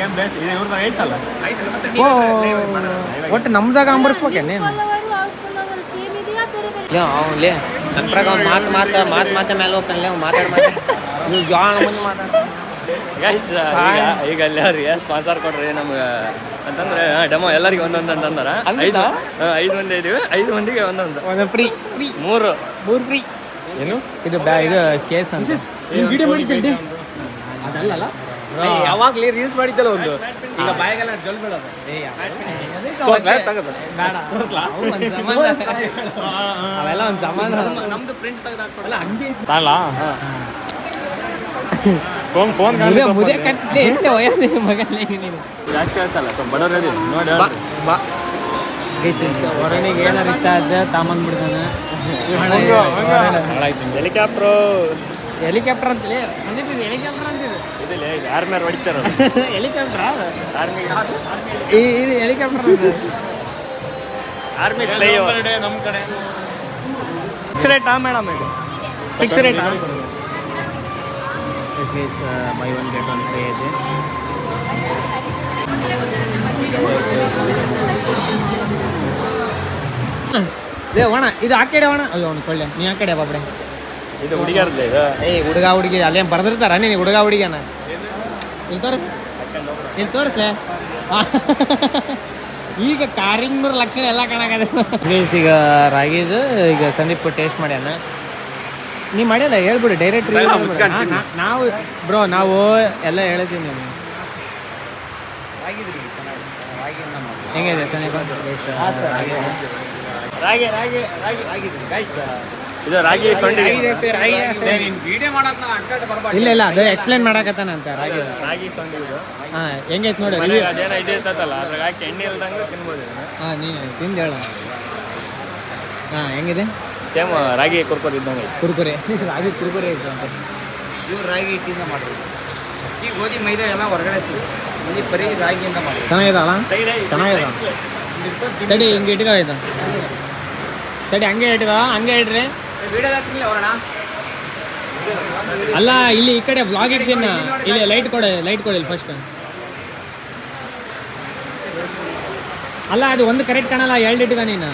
ಏನು ಬೇಸ್ ಇದು ಇವ್ರದ್ದು ಐತಲ್ಲ. ಆಯ್ತಲ್ಲ, ಮತ್ತೆ ಓ ನೀವು ಲೈವ್ ಮಾಡೋದು. ಒಟ್ಟು ನಮ್ದಾಗ ಅಂಬರ್ಸ್ಬೇಕೇನೇನು ಅವನ್ಲೇ ನನ್ನ ಪ್ರಕಾರ ಮಾತು ಮೇಲೆ ಹೋಗ್ತಾನಲ್ಲ ಅವ್ನು ಮಾತಾಡಿ ನೀವು ಜಾಣ ಮಂದಿ ಮಾತಾಡ ಗೈಸ್ ಈಗ ಅಲ್ಲಿ ಅವ್ರಿಗೆ ಸ್ಪಾನ್ಸರ್ ಕೊಡ್ರಿ ನಮ್ಗೆ ಅಂತಂದ್ರೆ ಡೆಮೋ ಎಲ್ಲರಿಗೆ ಒಂದೊಂದು ಅಂತಂದ್ರೆ 5 ಮಂದಿ ಇದೀವಿ, 5 ಮಂದಿಗೆ ಒಂದೊಂದು ಫ್ರೀ ಮೂರು ಫ್ರೀ. ಏನು ಇದು ಇದು ಕೇಸ್ ಅಂತ ವಿಡಿಯೋ ಮಾಡಿದ್ದೆ ಅದಲ್ಲ ಯಾವಾಗಲೇ ರೀಲ್ಸ್ ಮಾಡಿದ್ದಲ್ಲ ಒಂದು, ಈಗ ಬಾಯಿಗೆಲ್ಲ ಜಲ್ ಬೀಳೋದು. ಅವೆಲ್ಲ ಒಂದು ಸಮಾನ. ನಮ್ದು ಪ್ರಿಂಟ್ ತೆಗೆದಾಕ್ಕೊಡಲ್ಲ ಫೋನ್ ಮುದೆ ಕಟ್ಟಲೆ ಎಷ್ಟು ವಯಸ್ಸು ಮಗನೇ ನೀನು ಜಾಸ್ತಿ ಆಯ್ತಲ್ಲ ಬಡವರೇ ನೋಡಿ. ಹೊರನಿಗೆ ಏನಾರು ಇಷ್ಟ ಆದ್ರೆ ತಾಂಬಂದ್ಬಿಡ್ತಾನೆ. ಹೆಲಿಕಾಪ್ಟ್ರು ಹೆಲಿಕಾಪ್ಟರ್ ಅಂತಲೇ ಸಂದೀಪ್, ಇದು ಹೆಲಿಕಾಪ್ಟರ್ ಅಂತಿದೆ. ಇದಿಲ್ಲ ಆರ್ಮಿ ಅವ್ರು ಹೊಡಿತಾರ ಹೆಲಿಕಾಪ್ಟರ್ ಆರ್ಮಿ ಇದು ಹೆಲಿಕಾಪ್ಟರ್ ಅಂತ. ಆರ್ಮಿ ಫ್ಲೈ ನಮ್ಮ ಕಡೆ ಫಿಕ್ಸ್ ರೇಟಾ ಮೇಡಮ್? ಇದು ಫಿಕ್ಸ್ ರೇಟಾ? Buy one get one free ಐತೆ. ಏ ಒಣ ಇದು ಆ ಕಡೆ ಒಣ. ಅಯ್ಯೋ ಅವ್ನು ಕೊಳ್ಳೆ, ನೀ ಆ ಕಡೆ ಬಾಬ್ರೆ. ಇದು ಹುಡುಗಿಯರ್ದೆ ಇದು. ಹುಡುಗ ಹುಡುಗಿ ಅಲ್ಲೇನು ಬರ್ದಿರ್ತಾರ ನೀನು ಹುಡುಗ ಹುಡುಗಿನ? ಇಲ್ಲಿ ತೋರಿಸ್, ಇಲ್ಲಿ ತೋರಿಸ್ಲೆ. ಈಗ ಕಾರಿಂಗ್ನೂರು ಲಕ್ಷಣ ಎಲ್ಲ ಕಾಣಾಕದ. ಈಗ ರಾಗಿದು ಈಗ ಸಂದೀಪ್ ಟೇಸ್ಟ್ ಮಾಡ್ಯಾನ. ನೀ ಮಾಡಿಲ್ಲ ಹೇಳ್ಬಿಡಿ ಡೈರೆಕ್ಟ್. ನಾವು ಬ್ರೋ ನಾವು ಎಲ್ಲ ಹೇಳಿದ್ದೀವಿ ನೀವು. ಹೆಂಗಿದೆ ಸಂದೀಪ್? ರಾಗಿ ರಾಗಿ ರಾಗಿ ರಾಗಿ ಗೈಸ್, ಇದು ರಾಗಿ ಸೊಂಡಿ. ಇಲ್ಲ ಇಲ್ಲ ಅದು ಎಕ್ಸ್ಪ್ಲೈನ್ ಮಾಡಕತ್ತಾನ ಅಂತ ರಾಗಿ ಸೊಂಡಿ ಇದು. ಹಾಂ ಹೆಂಗೈತೆ ನೋಡಿ. ಅದೇನೋ ಇದೆ ಇರ್ತಲ್ಲ, ಅದ್ರಾಗ ಹಾಕಿ ಎಣ್ಣೆ ಇಲ್ದಂಗೆ ತಿನ್ಬೋದು. ಹಾಂ ನೀನು ತಿಂದು ಹೇಳ. ಹಾಂ ಹೆಂಗಿದೆ? ಸೇಮ್ ರಾಗಿ ಕುರ್ಕುರಿ ಇದ್ದಂಗೆ. ಕುರ್ಕುರೆ ರಾಗಿ ಕುರ್ಕುರೆ ಐತೆ ಅಂತ. ಇವ್ರು ರಾಗಿ ಹಿಟ್ಟಿಂದ ಮಾಡೋದು. ಈ ಗೋಧಿ ಮೈದಾ ಎಲ್ಲ ಹೊರಗಡೆ ಸಿಗುತ್ತೆ, ಇಲ್ಲಿ ಬರೀ ರಾಗಿಯಿಂದ ಮಾಡೋದು. ಚೆನ್ನಾಗಿದಲ್ಲ? ಚೆನ್ನಾಗಿದೆ. ತಡಿ ಹಿಂಗೆ ಇಟ್ಕಾಯ್ತು. ತಡಿ ಹಂಗೆ ಇಟ್ಕೋ, ಹಂಗೆ ಇಡ್ರಿ. ಅಲ್ಲ ಇಲ್ಲಿ ಈ ಕಡೆ ಬ್ಲಾಗ್ ಇಡ್ತೀನಿ. ಇಲ್ಲಿ ಲೈಟ್ ಕೊಡಿ ಫಸ್ಟ್. ಅಲ್ಲ ಅದು ಒಂದು ಕರೆಕ್ಟ್ ಕಾಣಲ್ಲ, ಎರಡು ಇಟ್ಕೋ ನೀನು.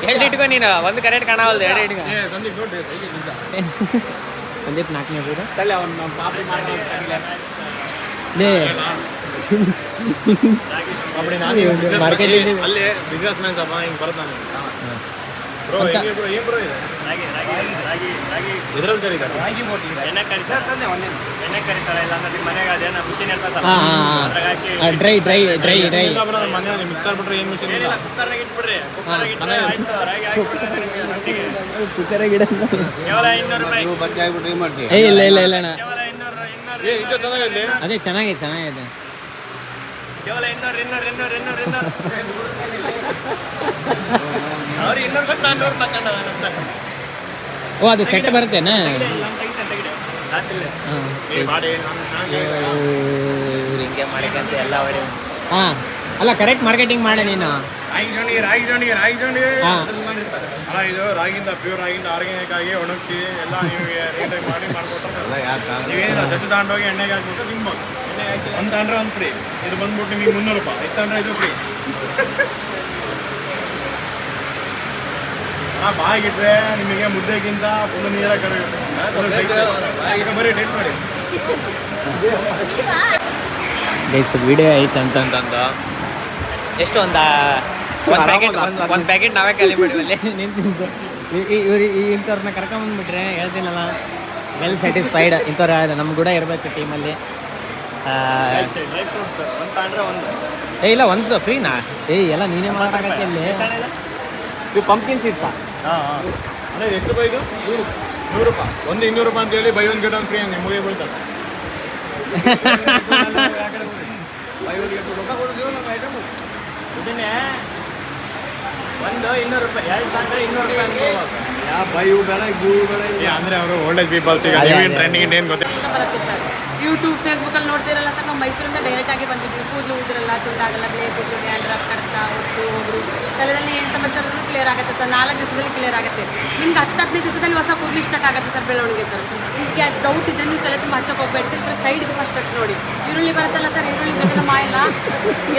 ಎರಡು ಇಟ್ಕೋ ನೀನು, ಒಂದು ಕರೆಕ್ಟ್ ಕಾಣವಲ್ದು, ಎರಡು ಇಟ್ಕೋ. ಸಂದೀಪ್ 4ನೇ ಬೀಡು ಮಾರ್ಕೆಟಿಂಗ್ ಅಲ್ಲಿ ಬಿಸ್ನೆಸ್ ಮ್ಯಾನ್ಸ್ ಅಪ್ಪ ಹಿಂಗೆ ಬರ್ತಾನೆ. ಇದ್ರಲ್ಲಿ ಕರೀತಾರೆ ಎಣ್ಣೆ ಕರಿತಾರ, ಇಲ್ಲ ಅಂದ್ರೆ ನಿಮ್ಮ ಮನೆಗೆ ಅದೇನ ಮಿಷಿನ್ ಇರ್ತದಲ್ಲ, ಡ್ರೈ ಮನೆಯಲ್ಲಿ ಮಿಕ್ಸರ್ ಬಿಟ್ರೆ ಏನು ಮಿಷಿನ್ ಇಲ್ಲ. ಕುಕ್ಕರ್ನಾಗ ಇಟ್ಬಿಡ್ರಿ. ಆಯ್ತು ರಾಗಿ ಹಾಕ್ಬಿಡ್ರಿ ರೊಟ್ಟಿಗೆ. ಗಿಡ ಕೇವಲ 200 ರೂಪಾಯಿ. ಇಲ್ಲ ಅಣ್ಣ, ಕೇವಲ 200 ಇದು ಚೆನ್ನಾಗಿದೆ. ಅದೇ ಚೆನ್ನಾಗಿದೆ. ಕೇವಲ 200 ಅವ್ರಿಗೆ 200 ಕೊಟ್ಟು 400 ರೂಪಾಯಿ ಕಂಡ. ಓ ಅದು ಸೆಟ್ ಬರುತ್ತೇನಾ? ಇವ್ರು ಹಿಂಗೆ ಮಾಡಿಕಂತ ಎಲ್ಲ ಹೊಡಿ. ಹಾಂ ಅಲ್ಲ ಕರೆಕ್ಟ್ ಮಾರ್ಕೆಟಿಂಗ್ ಮಾಡಿ ನೀನು. ರಾಗಿ ಜೊಂಡಿಗೆ ಹಾಂ ಅಲ್ಲ, ಇದು ರಾಗಿಂದ ಪ್ಯೂರ್ ರಾಗಿಂದ ಆರ್ಗ್ಯಾನಿಕ್ ಆಗಿ ಒಣಗಿಸಿ ಎಲ್ಲ ನಿಮಗೆ ನೀಟಾಗಿ ಮಾಡಿ ಮಾಡ್ಕೊಡ್ತಾರೆ. ನೀವೇನು ದಶ ತಗೊಂಡೋಗಿ ಎಣ್ಣೆಗೆ ಹಾಕ್ಬಿಟ್ಟು ತಿನ್ಬೋದು. ಒಂದು ತಗೊಂಡ್ರೆ ಒಂದು ಫ್ರೀ. ಇದು ಬಂದ್ಬಿಟ್ಟು ನಿಮಗೆ 300 ರೂಪಾಯಿ, ಇದು ತಗೊಂಡ್ರೆ ಇದು ಫ್ರೀ. ಬಾಯಿಗಿಟ್ರೆ ನಿಮಗೆ ಮುದ್ದೆಗಿಂತ ಫುಲ್ ನೀರಾಗಿ ಕರೆಯುತ್ತೆ. ಬರೀ ಟೇಸ್ಟ್ ಮಾಡಿ. ವಿಡಿಯೋ ಐತೆ ಅಂತಂದು ಎಷ್ಟು ಒಂದು ಪ್ಯಾಕೆಟ್ ನಾವೇ ಖಾಲಿ ಮಾಡಿವಲ್ಲಿ ನಿಂತು. ಇವ್ರು ಇಂಥವ್ರನ್ನ ಕರ್ಕೊಂಬಂದ್ಬಿಟ್ರೆ ಹೇಳ್ತೀನಲ್ಲ, ವೆಲ್ ಸ್ಯಾಟಿಸ್ಫೈಡ್. ಇಂಥವ್ರು ನಮ್ಮ ಕೂಡ ಇರಬೇಕು ಟೀಮಲ್ಲಿ. ಡ್ರೈ ಫ್ರೂಟ್ಸ್ ಒಂದು ತಗೊಂಡ್ರೆ ಒಂದು. ಇಲ್ಲ ಒಂದು ಫ್ರೀನಾ? ಎಲ್ಲ ನೀನೇ ಮಾಡೋಕ್ಕಾಗತ್ತೆ ಇಲ್ಲಿ. ಇದು ಪಂಪ್ಕಿನ್ ಸೀಡ್ಸಾ? ಅಂದರೆ ಎಷ್ಟು ರೂಪಾಯಿ ಇದು? 100 ರೂಪಾಯಿ. ಒಂದು 200 ರೂಪಾಯಿ ಅಂತ ಹೇಳಿ by one get one free ನಿಮಗೆ ಬೀಳ್ತಾರೆ. ಇದನ್ನೇ ಒಂದು 200 ರೂಪಾಯಿ, 2 ತಗೊಂಡ್ರೆ 200 ರೂಪಾಯಿ ಅಂದರೆ ಅವರು ಓಲ್ಡ್ ಏಜ್ ಪೀಪಲ್ಸ್ ಈಗ ನೀವೇನು ಟ್ರೆಂಡಿಂಗ್ ಏನು ಗೊತ್ತಿಲ್ಲ. ಬರುತ್ತೆ ಸರ್. ಯೂಟ್ಯೂಬ್ ಫೇಸ್ಬುಕ್ಕಲ್ಲಿ ನೋಡ್ತಿರಲ್ಲ ಸರ್, ನಾವು ಮೈಸೂರಿಂದ ಡೈರೆಕ್ಟ್ ಆಗಿ ಬಂದಿದ್ದೀವಿ. ಕೂದಲು ಉದ್ರಲ್ಲ, ತುಂಡಾಗಲ್ಲ, ಬಿಳಿ ಕೂದಲು, ಡ್ಯಾಂಡ್ರಫ್, ಕಡತ, ಒಟ್ಟು ಹೋಗ್ರು ತಲೆದಲ್ಲಿ ಏನು ಸಮಸ್ಯೆ ಇರೋದು ಕ್ಲಿಯರ್ ಆಗುತ್ತೆ ಸರ್. 4 ದಿವಸದಲ್ಲಿ ಕ್ಲಿಯರ್ ಆಗುತ್ತೆ. ನಿಮ್ಗೆ 10-15 ದಿವಸದಲ್ಲಿ ಹೊಸ ಕೂದಲು ಸ್ಟಾರ್ಟ್ ಆಗುತ್ತೆ ಸರ್, ಬೆಳವಣಿಗೆ ಸರ್. ನಿಮಗೆ ಡೌಟ್ ಇದ್ದರೆ ನೀವು ತಲೆ ತುಂಬ ಹಚ್ಚಕ್ಕೆ ಹೋಗ್ಬೇಡಿ ಸರ್. ಇದ್ರ ಸೈಡ್ಗೆ ಫಸ್ಟ್ ಟಚ್ ನೋಡಿ. ಈರುಳ್ಳಿ ಬರುತ್ತಲ್ಲ ಸರ್, ಈರುಳ್ಳಿ ಜೊತೆ ನಮ್ಮ ಆಯಿಲ್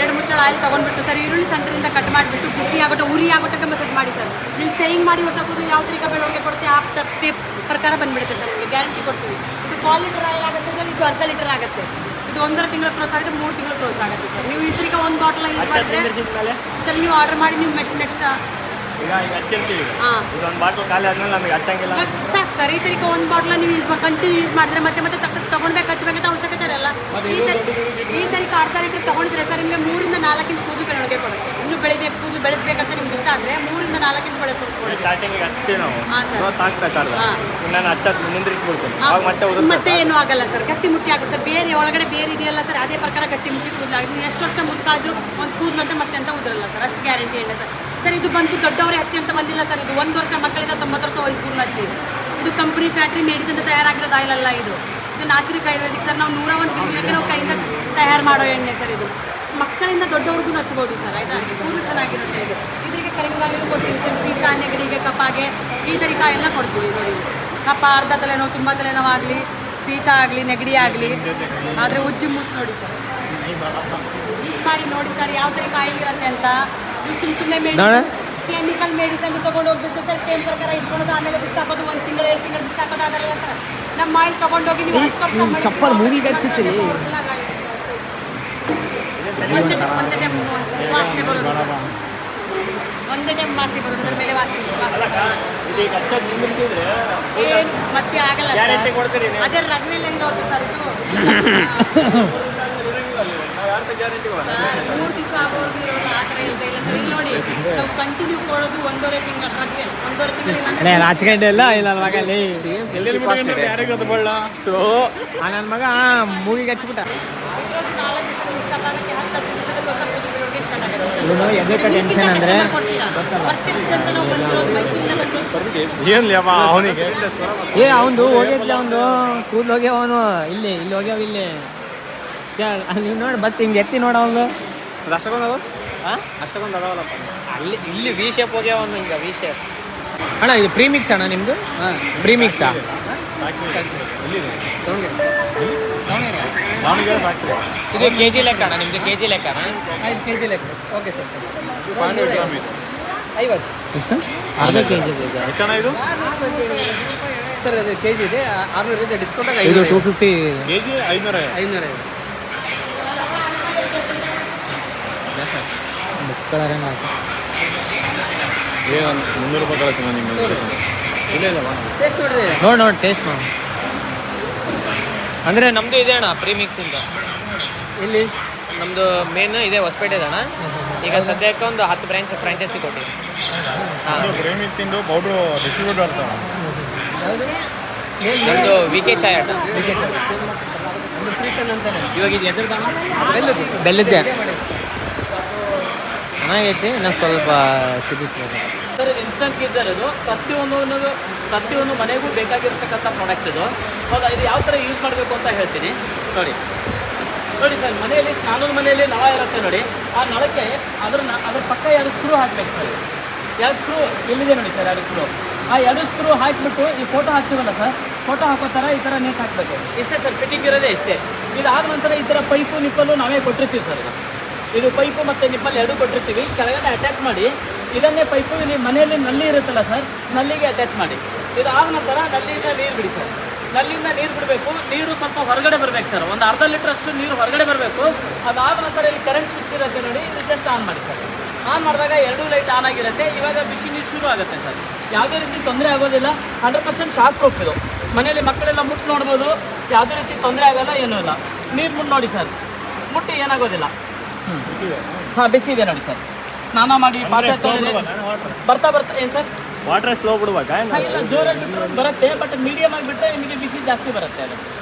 2 ಮುಚ್ಚಳ ಆಯಿಲ್ ತೊಗೊಂಡ್ಬಿಟ್ಟು ಸರ್, ಈರುಳ್ಳಿ ಸೆಂಟರಿಂದ ಕಟ್ ಮಾಡಿಬಿಟ್ಟು ಬಿಸಿ ಆಗೋಟ ಉರಿ ಆಗೋಟಕ್ಕೆ ಮಸಾಜ್ ಮಾಡಿ ಸರ್. ನೀವು ಸೇಯಿಂಗ್ ಮಾಡಿ ಹೊಸ ಕೂದಲು ಯಾವ ತರೀಕ ಬೆಳವಣಿಗೆ ಕೊಡುತ್ತೆ ಆ ಟೇಪ್ ಪ್ರಕಾರ ಬಂದುಬಿಡುತ್ತೆ ಸರ್. ನಿಮಗೆ ಗ್ಯಾರಂಟಿ ಕೊಡ್ತೀವಿ. ಇದು 1/4 ಲೀಟರ್ ಆಯಿಲ್ ಆಗುತ್ತೆ ಸರ್, ಇದು ಅರ್ಧ ಲೀಟರ್ ಆಗುತ್ತೆ. ಇದು 1.5 ತಿಂಗಳ ಕ್ರೋಸ್ ಆಗುತ್ತೆ, 3 ತಿಂಗಳ ಕ್ರೋಸ್ ಆಗುತ್ತೆ ಸರ್. ನೀವು ಈ ತರೀಕ 1 ಬಾಟಲ್ ಯೂಸ್ ಮಾಡಿದ್ರೆ ಸರ್, ನೀವು ಆರ್ಡರ್ ಮಾಡಿ ನೀವು ನೆಕ್ಸ್ಟ್ ಈಗ ಹಚ್ಚಿರ್ತೀವಿ. ಹಾಂ ಇದೊಂದು ಬಾಟಲ್ ಖಾಲಿ ಆದ್ಮೇಲೆ ನಮಗೆ ಹಚ್ಚಂಗಿಲ್ಲ. ಸಾಕು ಸರ್. ಈ ತರೀಕ 1 ಬಾಟಲ್ ನೀವು ಕಂಟಿನ್ಯೂ ಯೂಸ್ ಮಾಡಿದ್ರೆ ಮತ್ತೆ ತಗೊಂಡ್ಬೇಕು ಹಚ್ಬೇಕಂತ ಅವಶ್ಯಕತೆ ಇರಲ್ಲ. ಈ ತರೀಕ ಅರ್ಧ ಲೀಟರ್ ತಗೊಂಡಿದ್ರೆ ಸರ್ ನಿಮಗೆ 3 ಇಂದ 4 ಇಂಚ್ ಕೂದಲು ಬೆಳವಣಿಗೆ ಕೊಡುತ್ತೆ. ಇನ್ನು ಬೆಳಿಬೇಕು ಕೂದಲು ಬೆಳೆಸ್ಬೇಕಂತ ನಿಮ್ಗೆ ಇಷ್ಟ ಆದರೆ 3 ಇಂದ 4 ಇಂಚ್ ಬೆಳೆಸೋದು. ಸ್ಟಾರ್ಟಿಂಗಿಗೆ ಹಚ್ತೀವಿ ನಾವು. ಹಾಂ ಸರ್. ನಾನು ಹಚ್ಚೋದು ನಿಂದ್ರಿಸ್ಬಿಡ್ತೀನಿ. ಆವಾಗ ಮತ್ತೆ ಏನೂ ಆಗಲ್ಲ ಸರ್, ಗಟ್ಟಿ ಮುಟ್ಟಿ ಆಗುತ್ತೆ. ಬೇರೆ ಒಳಗಡೆ ಬೇರೆ ಇದೆಯಲ್ಲ ಸರ್, ಅದೇ ಪ್ರಕಾರ ಗಟ್ಟಿ ಮುಟ್ಟಿ ಕೂದಲಾಗುತ್ತೆ. ನೀವು ಎಷ್ಟು ವರ್ಷ ಮುದ್ಕಾದ್ರು ಒಂದು ಕೂದಲು ಅಂತ ಮತ್ತೆ ಅಂತ ಉದ್ರಲ್ಲ ಸರ್, ಅಷ್ಟು ಗ್ಯಾರಂಟಿ ಎಣ್ಣೆ ಸರ್. ಸರ್ ಇದು ಬಂತು ದೊಡ್ಡವರೇ ಹಚ್ಚಿ ಅಂತ ಬಂದಿಲ್ಲ ಸರ್, ಇದು 1 ವರ್ಷ ಮಕ್ಕಳಿಂದ 90 ವರ್ಷ ವಯಸ್ಸಿಗೂ ಹಚ್ಚಿ. ಇದು ಕಂಪ್ನಿ ಫ್ಯಾಕ್ಟ್ರಿ ಮೆಡಿಸಿನ್ ತಯಾರಾಗಿರೋದು ಆಯಿಲ್ ಅಲ್ಲ, ಇದು ನ್ಯಾಚುರಿಕ್ ಆಯುರ್ವೇದಿಕ್ ಸರ್. ನಾವು 101 ಗಿಡಕ್ಕೆ ನಾವು ಕೈಯಿಂದ ತಯಾರು ಮಾಡೋ ಎಣ್ಣೆ ಸರ್. ಇದು ಮಕ್ಕಳಿಂದ ದೊಡ್ಡವ್ರಿಗೂ ಹಚ್ಬೋದು ಸರ್, ಆಯಿತಾ. ಕೂದಲು ಚೆನ್ನಾಗಿರುತ್ತೆ. ಇದು ಇದರಿಗೆ ಕರಿಗಾಲಿನೂ ಕೊಡ್ತೀವಿ ಸರ್, ಶೀತ ನೆಗಡಿಗೆ ಕಪ್ಪಾಗೆ ಈ ತರೀಕ ಎಲ್ಲ ಕೊಡ್ತೀವಿ ನೋಡಿ. ಕಪ್ಪ, ಅರ್ಧ ತಲೆನೋವು, ತುಂಬ ತಲೆನೋವಾಗಲಿ, ಶೀತ ಆಗಲಿ, ನೆಗಡಿ ಆಗಲಿ ಆದರೆ ಉಜ್ಜಿ ಮೂಸ್ ನೋಡಿ ಸರ್, ಯೂಸ್ ಮಾಡಿ ನೋಡಿ ಸರ್ ಯಾವ ತರೀಕ ಆಯಿಲ್ ಇರುತ್ತೆ ಅಂತ. ಇದು ಸುಮ್ಮನೆ ಮೆಡಿಸಿನ್, ಕೆಮಿಕಲ್ ಮೆಡಿಸಿನ್ ತೊಗೊಂಡು ಹೋಗ್ಬಿಟ್ಟು ಸರ್ ಟೈಮ್ ಪ್ರಕಾರ ಇಟ್ಕೊಳೋದು, ಆಮೇಲೆ ಬಿಸಾಕೋದು, 1 ತಿಂಗಳು 2 ತಿಂಗಳು ಬಿಸಾಕೋದು ಅದಲ್ಲ ಸರ್. ನಮ್ಮ ಆಯಿಲ್ ತೊಗೊಂಡೋಗಿ ನೀವು 10 ವರ್ಷ ಚಪ್ಪಲ್ ಮೂಗಿಗೆ ಹಚ್ಚುತ್ತೀರಿ. ಒಂದೇ ಟೈಮ್ ವಾಸನೆ ಬರೋದು ಸರ್, ಒಂದೇ ಟೈಮ್ ವಾಸಿ ಬರೋದು ಸರ್, ಮೇಲೆ ವಾಸನೆ ಏನು ಮತ್ತೆ ಆಗಲ್ಲ ಸರ್. ಅದೇ ರಗವೆಲ್ಲ ಇರೋದು ಸರ್ ಇದು. ಸರ್ 3 ದಿವಸ ಆಗೋರ್ಗು ಇರೋಲ್ಲ, ಆ ಥರ ಇಲ್ಲದೆ ಇಲ್ಲ ಸರ್. ಇಲ್ಲಿ ನೋಡಿ ನಾವು ಕಂಟಿನ್ಯೂ ಕೊಡೋದು 1.5 ತಿಂಗಳು ರಗವೆ, 1.5 ತಿಂಗಳು ರಾಜಕಂಡೆ ಎಲ್ಲ ಇಲ್ಲ ಮಗಲ್ಲಿ ಯಾರಿಗೊತ್ತು ಬಳ್ಳ ಸೊ ನನ್ನ ಮಗ ಮೂಗಿಗೆ ಹಚ್ಬಿಟ್ಟ. 4 ದಿವಸದಲ್ಲಿ ಇಷ್ಟಪಡಕ್ಕೆ 10 ದಿವಸದಲ್ಲಿ ಹೊಸ ಕೂದಲು ಬೆಳವಣಿಗೆ ಸ್ಟಾರ್ಟ್ ಆಗುತ್ತೆ. ಇವನು ಎದಕ್ಕೆ ಟೆನ್ಷನ್ ಅಂದರೆ ಪರ್ಚೇಸ್ಗಂತ ನಾವು ಬಂದಿರೋದು ಮೈಸೂರಿಂದ ಬಂದಿರೋದು. ಏನ್ಲಿ ಅಮ್ಮ ಅವನಿಗೆ ಅವನು ಹೋಗಿದ್ಲ, ಅವನು ಕೂದಲು ಹೋಗ್ಯಾವ, ಅವನು ಇಲ್ಲಿ ಹೋಗ್ಯಾವ ಇಲ್ಲಿ ನೀನು ನೋಡಿ ಬತ್ ಹಿಂಗೆ ಎತ್ತಿ ನೋಡ ಅವನು ಅಷ್ಟಕ್ಕೊಂದು ಅಷ್ಟಕ್ಕೊಂದು ಅದಾವಲ್ಲಪ್ಪ. ಇಲ್ಲಿ ವಿ ಶೇಪ್ ಹೋಗ್ಯಾವ ಅವನು, ಹಿಂಗೆ ವಿ ಶೇಪ್. ಅಣ್ಣ ಇದು ಪ್ರೀಮಿಕ್ಸ್ ಅಣ್ಣ ನಿಮ್ಮದು? ಪ್ರೀಮಿಕ್ಸಾ? ದಾವಣಗೆರೆ ಫ್ಯಾಕ್ಟ್ರಿ. ಇದು ಕೆ ಜಿ ಲೆಕ್ಕ ಅಣ್ಣ ನಿಮ್ಮದು? ಕೆ ಜಿ ಲೆಕ್ಕನ? 5 kg ಲೆಕ್ಕ. Okay sir. 500 ಗ್ರಾಮ್ ಇದೆ. 50 ಎಷ್ಟು? ಅರ್ಧ ಕೆ ಜಿ ಇದೆ ಎಷ್ಟು ಹಣ ಇದು? ಸರ್ ಅದು ಕೆ ಜಿ ಇದೆ 600 ಇದೆ, ಡಿಸ್ಕೌಂಟಾಗಿ ಇದು 500. 250 ಕೆ ಜಿ 500. 500 ಮುಕ್ಕಳರೇನ ಏನು 300 ರೂಪಾಯಿ ಕಳಿಸೋಣ ನಿಮಗೆ? ಇಲ್ಲ ಇಲ್ಲ ಟೇಸ್ಟ್ ನೋಡ್ರಿ. ನೋಡಿ ಟೇಸ್ಟ್ ಮಾಡಿ. ಅಂದರೆ ನಮ್ಮದು ಇದೆ ಅಣ್ಣ ಪ್ರೀಮಿಕ್ಸಿಂದ. ಎಲ್ಲಿ? ನಮ್ಮದು ಮೇನ್ ಇದೆ ಹೊಸಪೇಟೆ ಅಣ್ಣ. ಈಗ ಸದ್ಯಕ್ಕೆ ಒಂದು 10 ಬ್ರಾಂಚ್ ಫ್ರಾಂಚೈಸಿ ಕೊಟ್ಟಿವಿ. ಪ್ರೇಮಿಕ್ಸಿಂದು ಪೌಡ್ರು ಡಿಸ್ಟ್ರಿಬ್ಯೂಟರ್ ಇರ್ತಾವೆ. ಯಾವುದು? ನಮ್ಮದು ವಿ ಕೆ ಚಾಯ್ ಅಣ್ಣ. ಒಂದು ಫ್ರೀಸನ್ ಅಂತಾನೆ. ಇವಾಗ ಇದು ಎದುರು ಬೆಲ್ಲದ್ದು. ಬೆಲ್ಲದ್ದೆ ಚೆನ್ನಾಗೈತಿ, ಇನ್ನೂ ಸ್ವಲ್ಪ ಕುದಿಸ್ಬೇಕು. ಸರ್ ಇದು ಇನ್ಸ್ಟಂಟ್ ಗೀಸರ್. ಇದು ಪ್ರತಿಯೊಂದು ಮನೆಗೂ ಬೇಕಾಗಿರ್ತಕ್ಕಂಥ ಪ್ರಾಡಕ್ಟ್ ಇದು. ಹೌದಾ, ಇದು ಯಾವ ಥರ ಯೂಸ್ ಮಾಡಬೇಕು ಅಂತ ಹೇಳ್ತೀನಿ ನೋಡಿ. ನೋಡಿ ಸರ್, ಮನೆಯಲ್ಲಿ ಸ್ನಾನದ ಮನೆಯಲ್ಲಿ ನಳ ಇರುತ್ತೆ ನೋಡಿ, ಆ ನಳಕ್ಕೆ ಅದ್ರ ಪಕ್ಕ 2 ಸ್ಕ್ರೂ ಹಾಕ್ಬೇಕು ಸರ್. 2 ಸ್ಕ್ರೂ ಇಲ್ಲಿದೆ ನೋಡಿ ಸರ್, 2 ಸ್ಕ್ರೂ. ಆ 2 ಸ್ಕ್ರೂ ಹಾಕಿಬಿಟ್ಟು ಈ ಫೋಟೋ ಹಾಕ್ತೀವಲ್ಲ ಸರ್, ಫೋಟೋ ಹಾಕೋ ಥರ ಈ ಥರ ನೇಕ್ ಹಾಕಬೇಕು. ಇಷ್ಟೇ ಸರ್, ಫಿಟ್ಟಿಂಗ್ ಇರೋದೇ ಇಷ್ಟೇ. ಇದಾದ ನಂತರ ಈ ಥರ ಪೈಪು ನಿಪ್ಪಲು ನಾವೇ ಕೊಟ್ಟಿರ್ತೀವಿ ಸರ್. ಇದು ಪೈಪು ಮತ್ತು ನಿಪ್ಪಲ್ 2 ಕೊಟ್ಟಿರ್ತೀವಿ. ಕೆಳಗಡೆ ಅಟ್ಯಾಚ್ ಮಾಡಿ ಇದನ್ನೇ ಪೈಪು ಇಲ್ಲಿ ಮನೆಯಲ್ಲಿ ನಲ್ಲಿ ಇರುತ್ತಲ್ಲ ಸರ್, ನಲ್ಲಿಗೆ ಅಟ್ಯಾಚ್ ಮಾಡಿ. ಇದಾದ ನಂತರ ನಲ್ಲಿಂದ ನೀರು ಬಿಡಿ ಸರ್. ನಲ್ಲಿಂದ ನೀರು ಬಿಡಬೇಕು. ನೀರು ಸ್ವಲ್ಪ ಹೊರಗಡೆ ಬರಬೇಕು ಸರ್, ಒಂದು ಅರ್ಧ ಲೀಟ್ರಷ್ಟು ನೀರು ಹೊರಗಡೆ ಬರಬೇಕು. ಅದಾದ ನಂತರ ಇಲ್ಲಿ ಕರೆಂಟ್ ಸ್ವಿಚ್ ಇರುತ್ತೆ ನೋಡಿ, ಇದು ಜಸ್ಟ್ ಆನ್ ಮಾಡಿ ಸರ್. ಆನ್ ಮಾಡಿದಾಗ 2 ಲೈಟ್ ಆನ್ ಆಗಿರುತ್ತೆ. ಇವಾಗ ಬಿಸಿ ನೀರು ಶುರು ಆಗುತ್ತೆ ಸರ್. ಯಾವುದೇ ರೀತಿ ತೊಂದರೆ ಆಗೋದಿಲ್ಲ. 100% ಶಾಕ್ ಪ್ರೂಫ್ ಇದು. ಮನೆಯಲ್ಲಿ ಮಕ್ಕಳೆಲ್ಲ ಮುಟ್ಟು ನೋಡ್ಬೋದು, ಯಾವುದೇ ರೀತಿ ತೊಂದರೆ ಆಗೋಲ್ಲ, ಏನೂ ಇಲ್ಲ. ನೀರು ಮುಟ್ಟು ನೋಡಿ ಸರ್, ಮುಟ್ಟಿ ಏನಾಗೋದಿಲ್ಲ. ಹಾಂ, ಬಿಸಿ ಇದೆ ನೋಡಿ ಸರ್. ಸ್ನಾನ ಮಾಡಿ ಪಾತ್ರೆ ಬರ್ತಾ ಏನು ಸರ್? Water slow ಬಿಡ್ಬೇಕಾ? ಇಲ್ಲ, ಜೋರಾಗಿ ಬರುತ್ತೆ, ಬಟ್ ಮೀಡಿಯಮ್ ಆಗಿ ಬಿಟ್ಟರೆ ನಿಮಗೆ ಬಿಸಿ ಜಾಸ್ತಿ ಬರುತ್ತೆ ಅದು.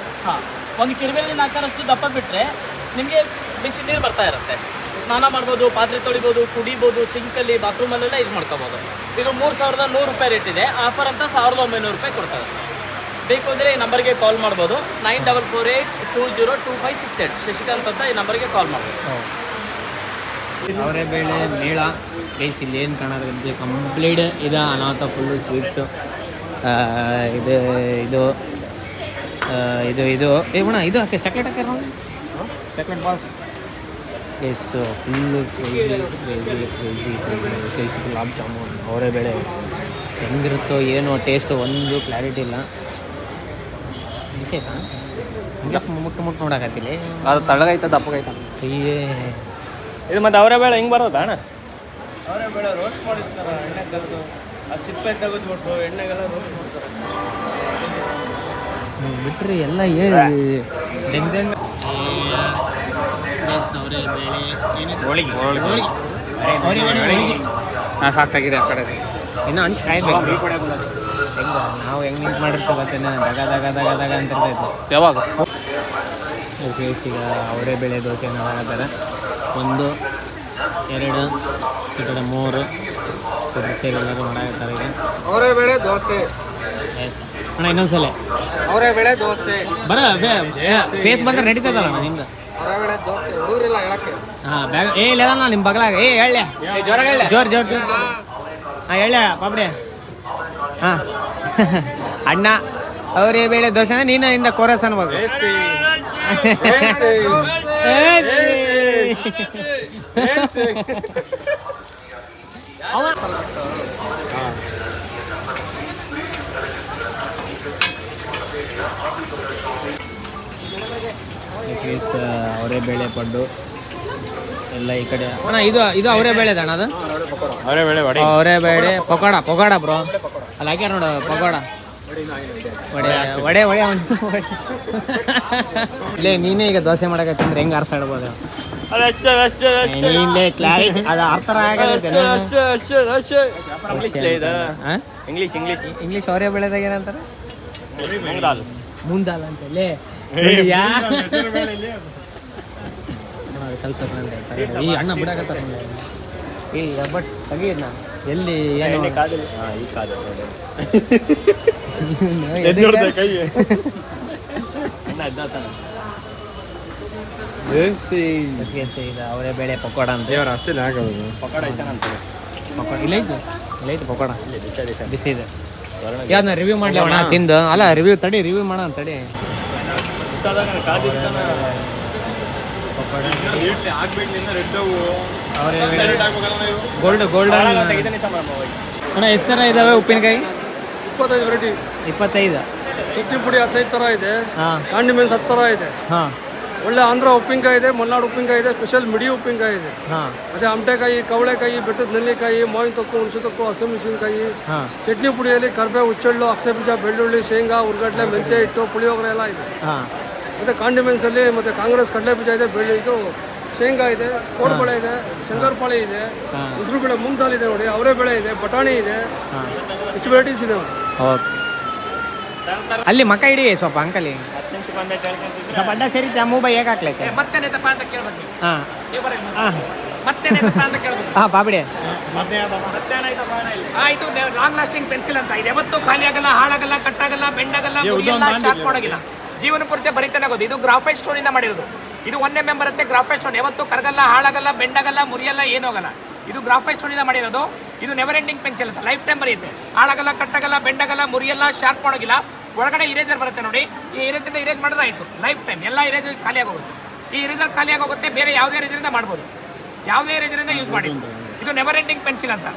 ಹಾಂ, ಒಂದು ಕಿರುಬೆರಳಿನ ಆಕಾರಷ್ಟು ದಪ್ಪ ಬಿಟ್ಟರೆ ನಿಮಗೆ ಬಿಸಿ ನೀರು ಬರ್ತಾ ಇರುತ್ತೆ. ಸ್ನಾನ ಮಾಡ್ಬೋದು, ಪಾತ್ರೆ ತೊಳಿಬೋದು, ಕುಡಿಬೋದು, ಸಿಂಕಲ್ಲಿ ಬಾತ್ರೂಮಲ್ಲೆಲ್ಲ ಯೂಸ್ ಮಾಡ್ಕೋಬೋದು. ಇದು 3100 ರೂಪಾಯಿ ರೇಟ್ ಇದೆ. ಆಫರ್ ಅಂತ 1900 ರೂಪಾಯಿ ಕೊಡ್ತಾರೆ ಸರ್. ಬೇಕು ಅಂದರೆ ಈ ನಂಬರ್ಗೆ ಕಾಲ್ ಮಾಡ್ಬೋದು. 9448202568 ಶಶಿಕಾಂತ್ ಅಂತ ಈ ನಂಬರ್ಗೆ ಕಾಲ್ ಮಾಡ್ಬೋದು. ಅವರೇ ಬೇಳೆ ಮೇಳ ಗೈಸ್, ಇಲ್ಲಿ ಏನು ಕಾಣೋದ್ರಿಂದ ಕಂಪ್ಲೀಟ್ ಇದೆ ಅನಾಥ ಫುಲ್ಲು ಸ್ವೀಟ್ಸು. ಇದು ಇದು ಇದು ಇದು ಏವಣ ಇದು ಹಾಕಿ ಚಾಕ್ಲೇಟ್ ಹಾಕ್ಯಾರ ನೋಡಿ, chocolate box guys. Full crazy gulab jamun, ಅವರೇ ಬೇಳೆ ಹೆಂಗಿರುತ್ತೋ ಏನೋ ಟೇಸ್ಟು ಒಂದು ಕ್ಲಾರಿಟಿ ಇಲ್ಲ. ಬಿಸಿ ಆಯ್ತಾ? ಮುಟ್ಟು ನೋಡಕತ್ತಿಲ್ಲ, ಅದು ತಳ್ಳಗೈತ ದಪ್ಪಗೈತ. ಅಯ್ಯೇ ಇದು ಮತ್ತೆ ಅವರೇ ಬೇಳೆ ಹಿಂಗೆ ಬರೋದಾ ಅಣ್ಣ? ಅವರೇ ಬೇಡ ರೋಸ್ಟ್ ಮಾಡಿರ್ತಾರೆ, ಎಣ್ಣೆ ತೆಗೆದು ಆ ಸಿಪ್ಪೆ ತೆಗೆದುಬಿಟ್ಟು ಎಣ್ಣೆಗೆಲ್ಲ ರೋಸ್ಟ್ ಮಾಡ್ತಾರೆ. ಬಿಟ್ರಿ ಎಲ್ಲ ಸಾಕಾಗಿದೆ ಆ ಕಡೆ ಇನ್ನೂ ಹಂಚು ಕಾಯ್ಬೇಕು ನಾವು ಹೆಂಗೆ ನಿಂತು ಮಾಡಿರ್ತೀವತ್ತೇನೆ ದಗ ದಗ ದಗ ದಗ ಅಂತಿರ್ತೈತೆ ಯಾವಾಗ ಓಕೆ ಈಗ ಅವರೇ ಬೇಳೆ ದೋಸೆ ಮಾಡಾಕತ್ತಾರೆ 1 2 ಈ ಕಡೆ 3 ಎಲ್ಲರೂ ಮಾಡಾಕತ್ತಾರೆ ಈಗ ಅವರೇ ಬೇಳೆ ದೋಸೆ ಎಸ್ ಅಣ್ಣ ಇನ್ನೊಂದ್ಸಲ ಅವರೇ ಬೇಳೆ ದೋಸೆ ಫೇಸ್ ಬಂದ್ರೆ ನಡೀತದಲ್ಲ ಅಣ್ಣ ನಿಮ್ದು ಅವರೇ ಬೇಳೆ ದೋಸೆ ಹುಡುಗರಿಲ್ಲ ಹೇಳಕ್ಕೆ ಹಾಂ ಬ್ಯಾಗ್ ಇಲ್ಲದಲ್ಲ ನಿಮ್ಮ ಬಗಲಾಗ ಹೇಳ ಜೋರ್ ಹಾಂ ಹೇಳ ಪಾಪಡೆ ಹಾಂ ಅಣ್ಣ ಅವರೇ ಬೇಳೆ ದೋಸೆ ನೀನು ಇಂದ ಕೋರಸ್ ಅನ್ಬೇಕು ಅವರೇ ಬೇಳೆ ಪಡ್ಡು ಎಲ್ಲ ಈ ಕಡೆ ಅಣ್ಣ ಇದು ಅವರೇ ಬೇಳೆ ಅಣ್ಣ ಅದು ಅವರೇ ಬೇಳೆ ಪಕೋಡ ಬ್ರೋ ಅಲ್ಲಿ ಹಾಕ್ಯಾರ ನೋಡು ಪಕೋಡ ವಡೆ ಇಲ್ಲೇ ನೀನೇ ಈಗ ದೋಸೆ ಮಾಡಕತ್ತಂದ್ರೆ ಹೆಂಗೆ ಆರ್ಸಾಡ್ಬೋದು ಇಲ್ಲೇ ಕ್ಲಾರಿಟಿ ಅದು ಅರ್ಥ ಇಂಗ್ಲೀಷ್ ಅವರೇ ಬೆಳೆದಾಗ ಏನಂತಾರೆ ಮುಂದಾಲ್ ಅಂತ ಲೇ ಕಲ್ಸ ಈ ಅಣ್ಣ ಬಿಡಕತ್ತಾರ ಇಲ್ಲ ಬಟ್ ತೆಗೀನ ಎಲ್ಲಿ ಏನು ಅವರೇ ಬೇಳೆ ಪಕೋಡ ಅಂತ ಪಕೋಡ ಇಲ್ಲೈತೆ ಪಕೋಡ ಬಿಸಿ ಇದೆ ಯಾವ್ದನ್ನ ರಿವ್ಯೂ ಮಾಡ್ಲಿ ಅಣ್ಣ ತಿಂದು ಅಲ್ಲ ರಿವ್ಯೂ ಮಾಡೋಣ ತಡಿ ಗೋಲ್ಡ್ ಅಣ್ಣ ಎಷ್ಟು ಥರ ಇದಾವೆ ಉಪ್ಪಿನಕಾಯಿ 25 ವೆರೈಟಿ 25 ಚಟ್ನಿ ಪುಡಿ 15 ಥರ ಇದೆ ಹಾಂ ಕಾಂಡಿಮೆಂಟ್ಸ್ 10 ಥರ ಇದೆ ಹಾಂ ಒಳ್ಳೆ ಆಂಧ್ರ ಉಪ್ಪಿನಕಾಯಿ ಇದೆ ಮಲೆನಾಡು ಉಪ್ಪಿನಕಾಯಿ ಇದೆ ಸ್ಪೆಷಲ್ ಮಿಡಿ ಉಪ್ಪಿನಕಾಯಿ ಇದೆ ಹಾಂ ಮತ್ತೆ ಆಮಟೆಕಾಯಿ ಕವಳೆಕಾಯಿ ಬೆಟ್ಟದ ನೆಲ್ಲಿಕಾಯಿ ಮಾವಿನ ತೊಕ್ಕು ಹುಣಸೆ ತೊಕ್ಕು ಹಸಿಮೆಣಸಿನಕಾಯಿ ಹಾಂ ಚಟ್ನಿ ಪುಡಿಯಲ್ಲಿ ಕರಿಬೇವು ಹುಚ್ಚೆಳ್ಳು ಅಕ್ಸೆ ಬೀಜ ಬೆಳ್ಳುಳ್ಳಿ ಶೇಂಗಾ ಉರ್ಗಡ್ಲೆ ಮೆಂತ್ಯ ಹಿಟ್ಟು ಪುಳಿಯೋಗರೆ ಎಲ್ಲ ಇದೆ ಹಾಂ ಮತ್ತು ಕಾಂಡಿಮೆಂಟ್ಸಲ್ಲಿ ಮತ್ತು ಕಾಂಗ್ರೆಸ್ ಕಡಲೆ ಬೀಜ ಇದೆ ಇದು ಶೇಂಗಾ ಇದೆ ಕೋಡ್ಬಳೆ ಇದೆ ಶಂಕರಪಾಳೆ ಇದೆ ಹೆಸರು ಬೇಳೆ ಮೂಂಗ್ ದಾಲ್ ಇದೆ ನೋಡಿ ಅವರೇ ಬೇಳೆ ಇದೆ ಬಟಾಣಿ ಇದೆ ಹೆಚ್ಚು ವೆರೈಟೀಸ್ ಇದೆ ನೋಡಿ ಓಕೆ ಅಲ್ಲಿ ಮಕ್ಕ ಹಿಡಿ ಸ್ವಲ್ಪ ಅಂಕಲಿ ಸ್ವಲ್ಪ ಅಡ್ಡ ಸೇರಿ ಮೂಬೈ ಹೇಗೆ ಹಾಕ್ಲೈತೆ ಮತ್ತೇನೈತಪ್ಪ ಅಂತ ಕೇಳ್ಬೇಕು ಹಾಂ ನೀವು ಬರೀ ಹಾಂ ಮತ್ತೇನೈತಪ್ಪ ಅಂತ ಕೇಳ್ಬೇಕು ಹಾಂ ಪಾಪಡಿ ಇದು ಲಾಂಗ್ ಲಾಸ್ಟಿಂಗ್ ಪೆನ್ಸಿಲ್ ಅಂತ ಇದೆ ಯಾವತ್ತೂ ಖಾಲಿ ಆಗಲ್ಲ ಹಾಳಾಗಲ್ಲ ಕಟ್ಟಾಗಲ್ಲ ಬೆಂಡಾಗಲ್ಲ ಮುರಿಯಲ್ಲ ಶಾಕ್ ಮಾಡೋಗಿಲ್ಲ ಜೀವನ ಪೂರ್ತಿ ಬರೀತಾನೆ ಆಗೋದು ಇದು ಗ್ರಾಫೈಟ್ ಸ್ಟೋನ್ ಇಂದ ಮಾಡಿರೋದು ಇದು 1 mm ಬರುತ್ತೆ ಗ್ರಾಫೈಟ್ ಸ್ಟೋನ್ ಯಾವತ್ತೂ ಕರಗಲ್ಲ ಹಾಳಾಗಲ್ಲ ಬೆಂಡಾಗಲ್ಲ ಮುರಿಯಲ್ಲ ಏನೂ ಆಗಲ್ಲ ಇದು ಗ್ರಾಫೈಟ್ ಸ್ಟೋನ್ ಇಂದ ಮಾಡಿರೋದು ಇದು ನೆವರ್ ಎಂಡಿಂಗ್ ಪೆನ್ಸಿಲ್ ಅಂತ ಲೈಫ್ ಟೈಮ್ ಬರೆಯುತ್ತೆ ಹಾಳಾಗಲ್ಲ ಕಟ್ಟಾಗಲ್ಲ ಬೆಂಡಾಗಲ್ಲ ಮುರಿಯಲ್ಲ ಶಾರ್ಪ್ ಮಾಡೋಗಿಲ್ಲ ಒಳಗಡೆ ಇರೇಜರ್ ಬರುತ್ತೆ ನೋಡಿ ಈ ಇರೇಜರಿಂದ ಇರೇಜ್ ಮಾಡಿದ್ರೆ ಆಯಿತು ಲೈಫ್ ಟೈಮ್ ಎಲ್ಲ ಇರೇಜ್ ಖಾಲಿ ಆಗೋಗುತ್ತೆ ಈ ಇರೇಜರ್ ಖಾಲಿ ಆಗೋಗುತ್ತೆ ಬೇರೆ ಯಾವುದೇ ಇರೇಜರಿಂದ ಮಾಡ್ಬೋದು ಯಾವುದೇ ಇರೇಜರಿಂದ ಯೂಸ್ ಮಾಡಿ ಇದು ನೆವರ್ ಎಂಡಿಂಗ್ ಪೆನ್ಸಿಲ್ ಅಂತ